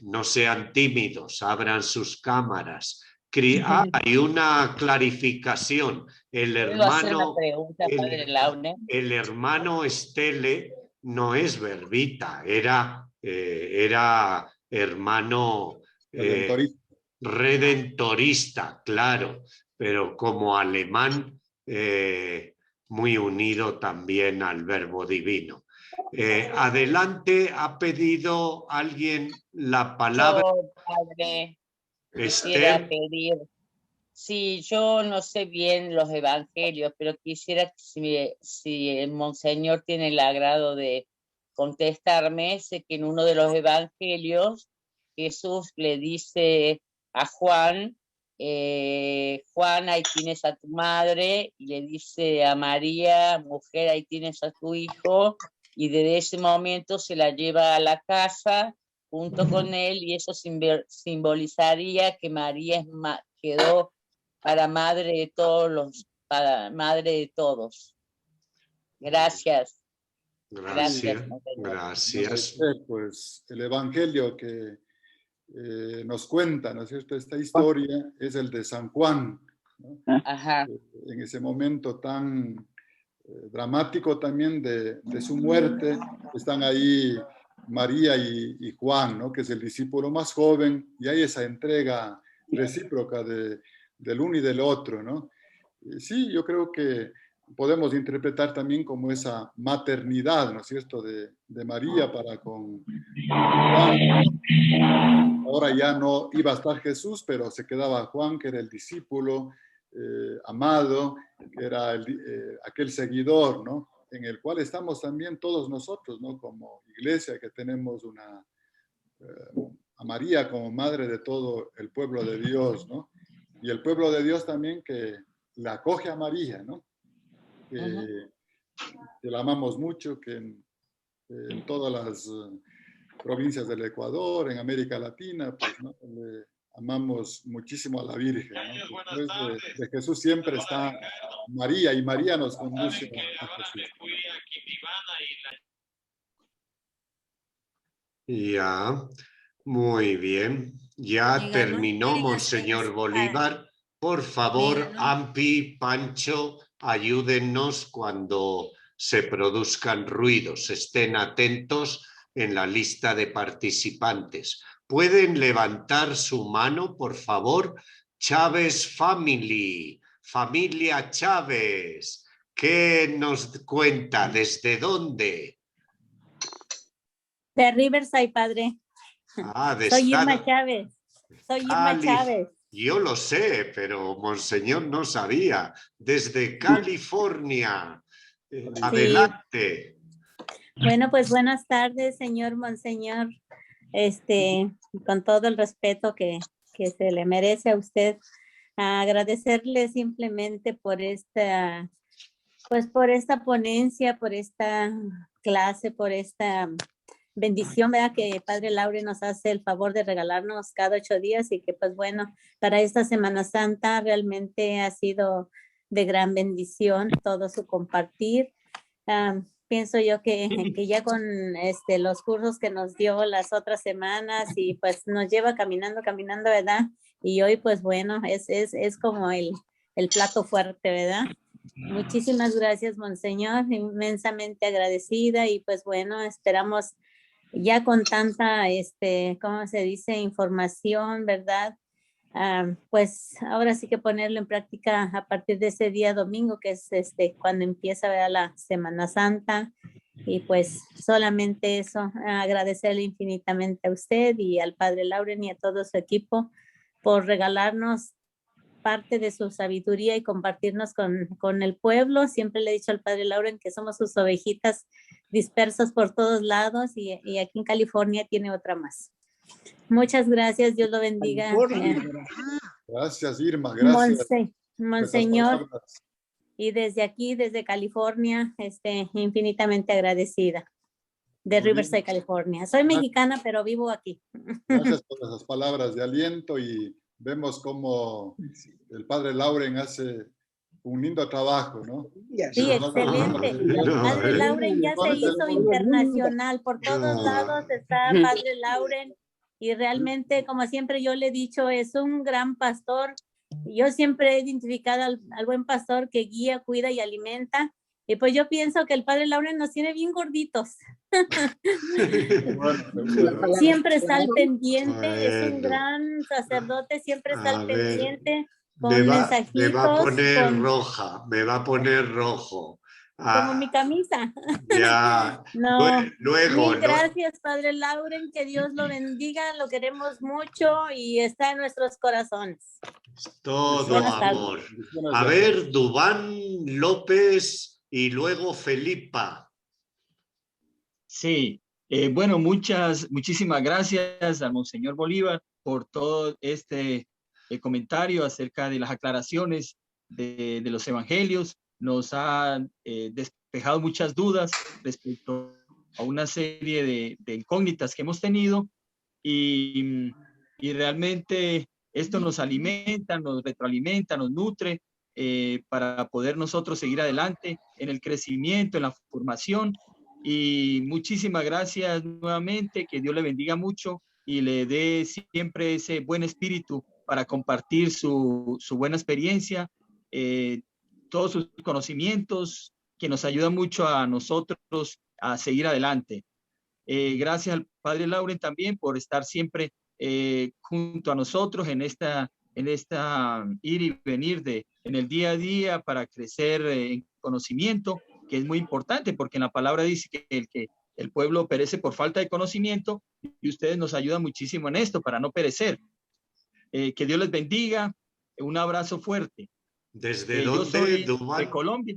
No sean tímidos, abran sus cámaras. Hay una clarificación. El hermano, el hermano Estele no es verbita, era hermano redentorista, claro, pero como alemán, muy unido también al verbo divino. Adelante, ¿ha pedido alguien la palabra? Yo, padre, quisiera pedir, sí, yo no sé bien los evangelios, pero quisiera que si el monseñor tiene el agrado de contestarme, sé que en uno de los evangelios Jesús le dice a Juan, Juan, ahí tienes a tu madre, y le dice a María, mujer, ahí tienes a tu hijo, y desde ese momento se la lleva a la casa junto con él, y eso simbolizaría que María quedó para madre de todos para madre de todos. Gracias. Gracias. Pues el evangelio que nos cuenta, ¿no es cierto? Esta historia es el de San Juan, ¿no? Ajá. En ese momento tan dramático también de su muerte, están ahí María y Juan, ¿no? Que es el discípulo más joven, y hay esa entrega recíproca del uno y del otro, ¿no? Sí, yo creo que podemos interpretar también como esa maternidad, ¿no es cierto?, de María para con Juan. Ahora ya no iba a estar Jesús, pero se quedaba Juan, que era el discípulo amado, que era aquel seguidor, ¿no?, en el cual estamos también todos nosotros, ¿no?, como iglesia, que tenemos a María como madre de todo el pueblo de Dios, ¿no? Y el pueblo de Dios también que la acoge a María, ¿no? Que la amamos mucho, que en todas las provincias del Ecuador, en América Latina, pues, ¿no?, le amamos muchísimo a la Virgen, ¿no? Después de Jesús siempre está María, y María nos conduce a Jesús. Ya, muy bien. Ya terminó, Monseñor Bolívar. Por favor, Ampi, Pancho, ayúdennos cuando se produzcan ruidos. Estén atentos en la lista de participantes. ¿Pueden levantar su mano, por favor? Chávez Family, familia Chávez. ¿Qué nos cuenta? ¿Desde dónde? De Riverside, padre. Soy Irma Chávez. Soy Irma Chávez. Yo lo sé, pero Monseñor no sabía. Desde California. Adelante. Bueno, pues buenas tardes, señor Monseñor. Con todo el respeto que se le merece a usted, agradecerle simplemente por esta ponencia, por esta clase, por esta bendición, ¿verdad?, que Padre Laure nos hace el favor de regalarnos cada 8 días, y que pues bueno, para esta Semana Santa realmente ha sido de gran bendición todo su compartir. Pienso yo que ya con los cursos que nos dio las otras semanas, y pues nos lleva caminando, ¿verdad? Y hoy pues bueno, es como el plato fuerte, ¿verdad? Muchísimas gracias, Monseñor, inmensamente agradecida, y pues bueno, esperamos ya con tanta, ¿cómo se dice?, información, ¿verdad? Pues ahora sí que ponerlo en práctica a partir de ese día domingo, que es cuando empieza, ¿verdad?, la Semana Santa. Y pues solamente eso, agradecerle infinitamente a usted y al Padre Lauren y a todo su equipo por regalarnos parte de su sabiduría y compartirnos con el pueblo. Siempre le he dicho al padre Lauren que somos sus ovejitas dispersas por todos lados y aquí en California tiene otra más. Muchas gracias, Dios lo bendiga. Gracias, Irma, gracias. Monseñor, y desde aquí, desde California, infinitamente agradecida. De Muy Riverside, bien. California. Soy mexicana, pero vivo aquí. Gracias por esas palabras de aliento y vemos cómo el padre Lauren hace un lindo trabajo, ¿no? Sí, excelente. Padre Lauren ya se hizo internacional. Por todos lados está Padre Lauren y realmente, como siempre yo le he dicho, es un gran pastor. Yo siempre he identificado al buen pastor que guía, cuida y alimenta. Y pues yo pienso que el padre Lauren nos tiene bien gorditos. Siempre está al pendiente, es un gran sacerdote, siempre está al pendiente con mensajitos. Me va a poner roja, me va a poner rojo. Como mi camisa. Ya. No. Luego. Mil gracias, padre Lauren, que Dios lo bendiga, lo queremos mucho y está en nuestros corazones. Todo amor. A ver, Dubán López y luego Felipa. Sí, bueno, muchísimas gracias al Monseñor Bolívar por todo este comentario acerca de las aclaraciones de los evangelios. Nos ha despejado muchas dudas respecto a una serie de incógnitas que hemos tenido y realmente esto nos alimenta, nos retroalimenta, nos nutre para poder nosotros seguir adelante en el crecimiento, en la formación. Y muchísimas gracias nuevamente, que Dios le bendiga mucho y le dé siempre ese buen espíritu para compartir su buena experiencia, todos sus conocimientos que nos ayudan mucho a nosotros a seguir adelante. Gracias al padre Lauren también por estar siempre junto a nosotros en esta ir y venir en el día a día para crecer en conocimiento, que es muy importante porque en la palabra dice que el pueblo perece por falta de conocimiento y ustedes nos ayudan muchísimo en esto para no perecer. Que Dios les bendiga. Un abrazo fuerte. ¿Desde dónde? Yo soy de Colombia.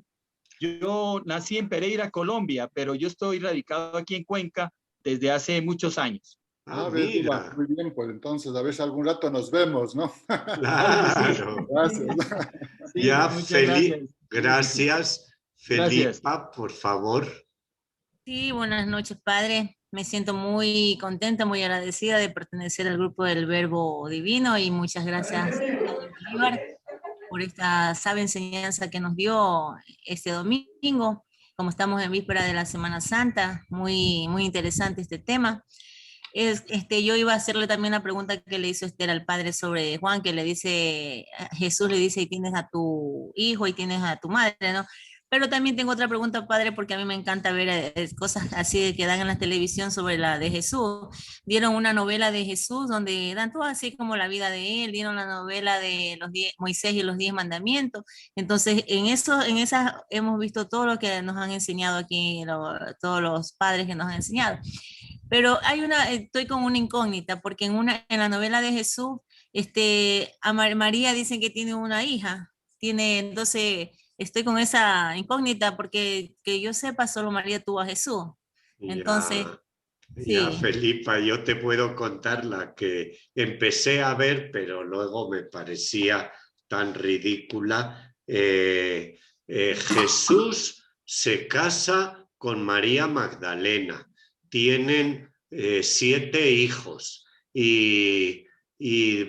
Yo nací en Pereira, Colombia, pero yo estoy radicado aquí en Cuenca desde hace muchos años. Mira. Muy bien, pues entonces a ver si algún rato nos vemos, ¿no? Claro. Gracias. Sí, ya, Felipe, gracias. Felipa, por favor. Sí, buenas noches, padre. Me siento muy contenta, muy agradecida de pertenecer al grupo del Verbo Divino y muchas gracias, Bolívar, por esta sabia enseñanza que nos dio este domingo. Como estamos en víspera de la Semana Santa, muy interesante este tema. Yo iba a hacerle también una pregunta que le hizo Esther al padre sobre Juan, que le dice, Jesús le dice, y tienes a tu hijo y tienes a tu madre, ¿no? Pero también tengo otra pregunta, padre, porque a mí me encanta ver cosas así que dan en la televisión sobre la de Jesús. Dieron una novela de Jesús donde dan todo así como la vida de él, dieron la novela de Moisés y los 10 mandamientos. Entonces, en esas hemos visto todo lo que nos han enseñado aquí, todos los padres que nos han enseñado. Pero estoy con una incógnita, porque en la novela de Jesús, a María dicen que tiene una hija, entonces estoy con esa incógnita, porque que yo sepa, solo María tuvo a Jesús. Entonces, ya, Felipa, yo te puedo contar la que empecé a ver, pero luego me parecía tan ridícula. Jesús se casa con María Magdalena. Tienen 7 hijos y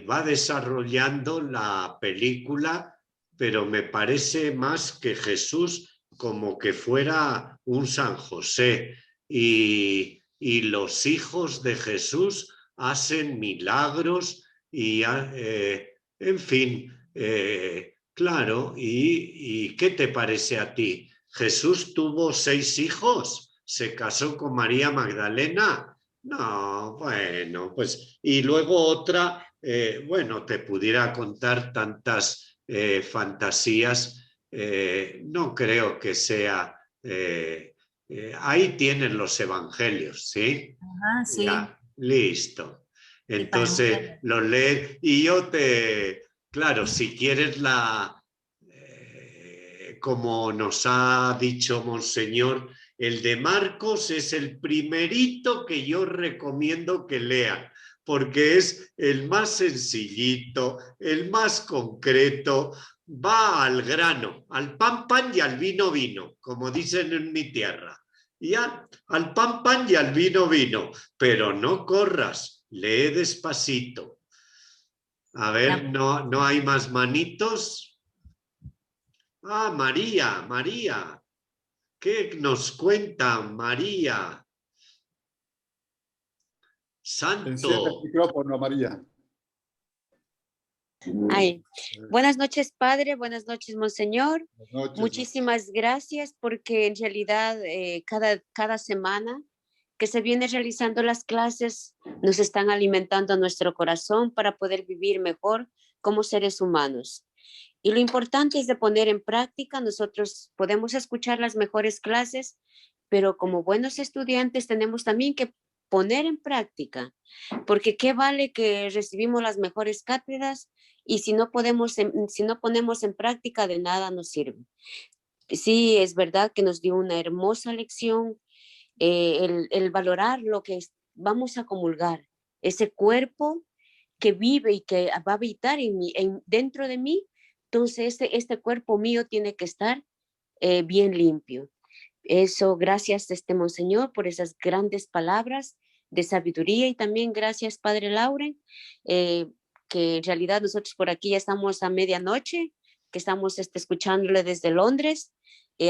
va desarrollando la película, pero me parece más que Jesús como que fuera un San José y los hijos de Jesús hacen milagros y en fin, claro. ¿Y qué te parece a ti? ¿Jesús tuvo 6 hijos? ¿Se casó con María Magdalena? No, bueno, pues, y luego otra, bueno, te pudiera contar tantas fantasías, no creo que sea, ahí tienen los evangelios, ¿sí? Ajá, sí. Ya, listo. Entonces, los lees y yo te Claro, si quieres como nos ha dicho Monseñor, el de Marcos es el primerito que yo recomiendo que lean, porque es el más sencillito, el más concreto, va al grano, al pan pan y al vino vino, como dicen en mi tierra. Ya, al pan pan y al vino vino, pero no corras, lee despacito. A ver, no hay más manitos. Ah, María. ¿Qué nos cuenta María? Santo. Enciende el micrófono, María. Ay, buenas noches, Padre, buenas noches, Monseñor. Buenas noches. Muchísimas gracias porque en realidad cada semana que se viene realizando las clases nos están alimentando nuestro corazón para poder vivir mejor como seres humanos. Y lo importante es de poner en práctica. Nosotros podemos escuchar las mejores clases, pero como buenos estudiantes tenemos también que poner en práctica, porque qué vale que recibimos las mejores cátedras y si no ponemos en práctica, de nada nos sirve. Sí, es verdad que nos dio una hermosa lección, el valorar lo que vamos a comulgar, ese cuerpo que vive y que va a habitar dentro de mí. Entonces este cuerpo mío tiene que estar bien limpio. Eso, gracias Monseñor por esas grandes palabras de sabiduría, y también gracias Padre Lauren, que en realidad nosotros por aquí ya estamos a medianoche, que estamos escuchándole desde Londres.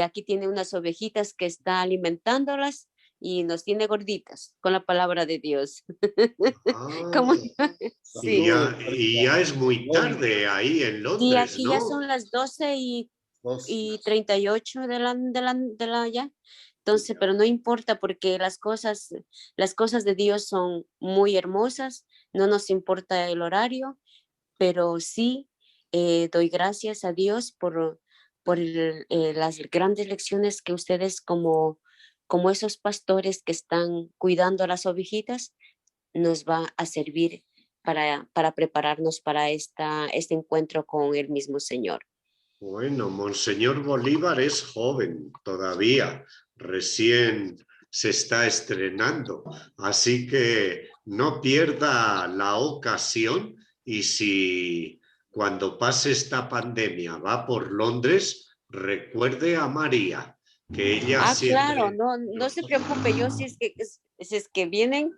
Aquí tiene unas ovejitas que está alimentándolas y nos tiene gorditas con la palabra de Dios. Sí. Y ya es muy tarde ahí en Londres, y aquí ¿no? ya son las 12 y 38 de la ya. Entonces, pero no importa porque las cosas de Dios son muy hermosas, no nos importa el horario, pero sí doy gracias a Dios por las grandes lecciones que ustedes como esos pastores que están cuidando a las ovejitas nos va a servir para prepararnos para este encuentro con el mismo Señor. Bueno, Monseñor Bolívar es joven todavía, recién se está estrenando, así que no pierda la ocasión, y si cuando pase esta pandemia va por Londres, recuerde a María, que ella siempre... Claro, no se preocupe, yo si es que vienen,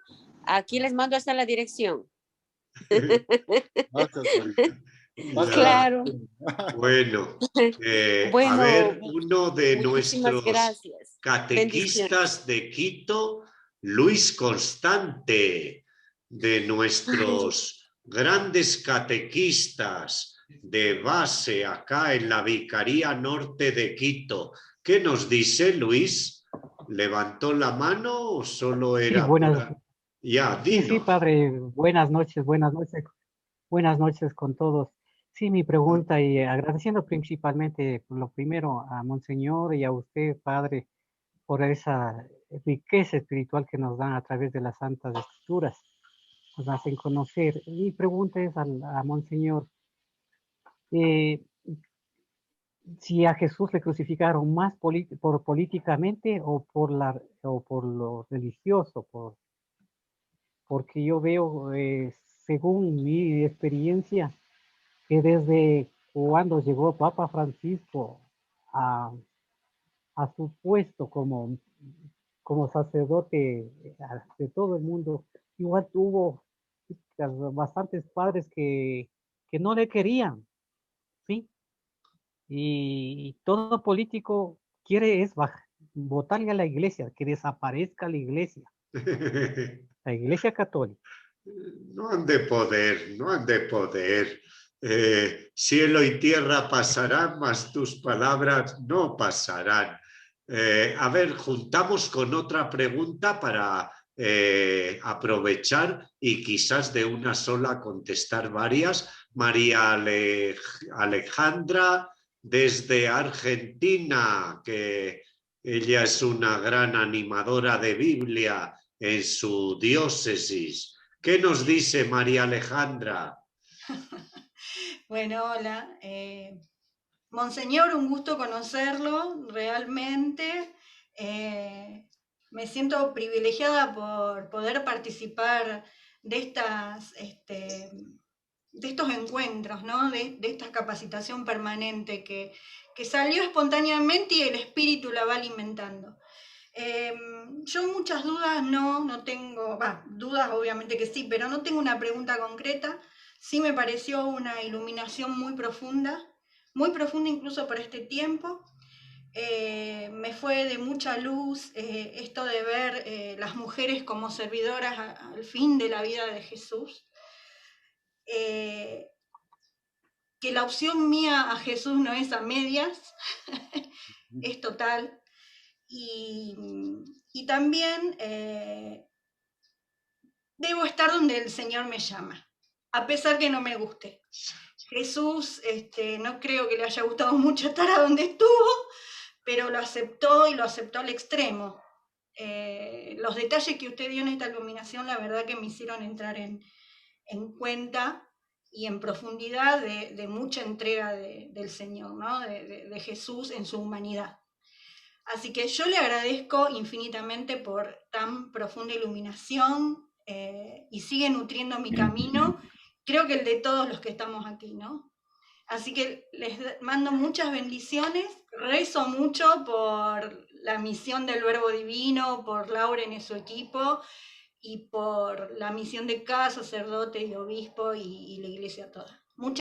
aquí les mando hasta la dirección. Claro. Bueno, a ver, uno de nuestros catequistas de Quito, Luis Constante, de nuestros grandes catequistas de base acá en la Vicaría Norte de Quito. ¿Qué nos dice Luis? ¿Levantó la mano o solo era? Sí, buenas. Ya, dinos. Sí, padre, buenas noches con todos. Sí, mi pregunta, y agradeciendo principalmente, lo primero, a Monseñor y a usted, padre, por esa riqueza espiritual que nos dan a través de las Santas Escrituras, nos hacen conocer. Mi pregunta es a Monseñor, si a Jesús le crucificaron más políticamente o por lo religioso, porque yo veo, según mi experiencia, que desde cuando llegó Papa Francisco a su puesto como sacerdote de todo el mundo, igual tuvo bastantes padres que no le querían, ¿sí? Y todo político quiere es votarle a la iglesia, que desaparezca la iglesia católica. No han de poder. Cielo y tierra pasarán, mas tus palabras no pasarán. A ver, juntamos con otra pregunta para aprovechar y quizás de una sola contestar varias. María Alejandra, desde Argentina, que ella es una gran animadora de Biblia en su diócesis. ¿Qué nos dice María Alejandra? Bueno, hola. Monseñor, un gusto conocerlo, realmente. Me siento privilegiada por poder participar de estos encuentros, ¿no? De esta capacitación permanente que salió espontáneamente y el espíritu la va alimentando. Yo muchas dudas no tengo, dudas obviamente que sí, pero no tengo una pregunta concreta. Sí me pareció una iluminación muy profunda incluso para este tiempo. Me fue de mucha luz esto de ver las mujeres como servidoras al fin de la vida de Jesús. Que la opción mía a Jesús no es a medias, es total. Y también debo estar donde el Señor me llama, a pesar que no me guste. Jesús, no creo que le haya gustado mucho estar a donde estuvo, pero lo aceptó y lo aceptó al extremo. Los detalles que usted dio en esta iluminación, la verdad que me hicieron entrar en cuenta y en profundidad de mucha entrega del Señor, ¿no? de Jesús en su humanidad. Así que yo le agradezco infinitamente por tan profunda iluminación y sigue nutriendo mi camino, creo que el de todos los que estamos aquí, ¿no? Así que les mando muchas bendiciones, rezo mucho por la misión del Verbo Divino, por Lauren y su equipo, y por la misión de cada sacerdote y obispo y la iglesia toda. Muchas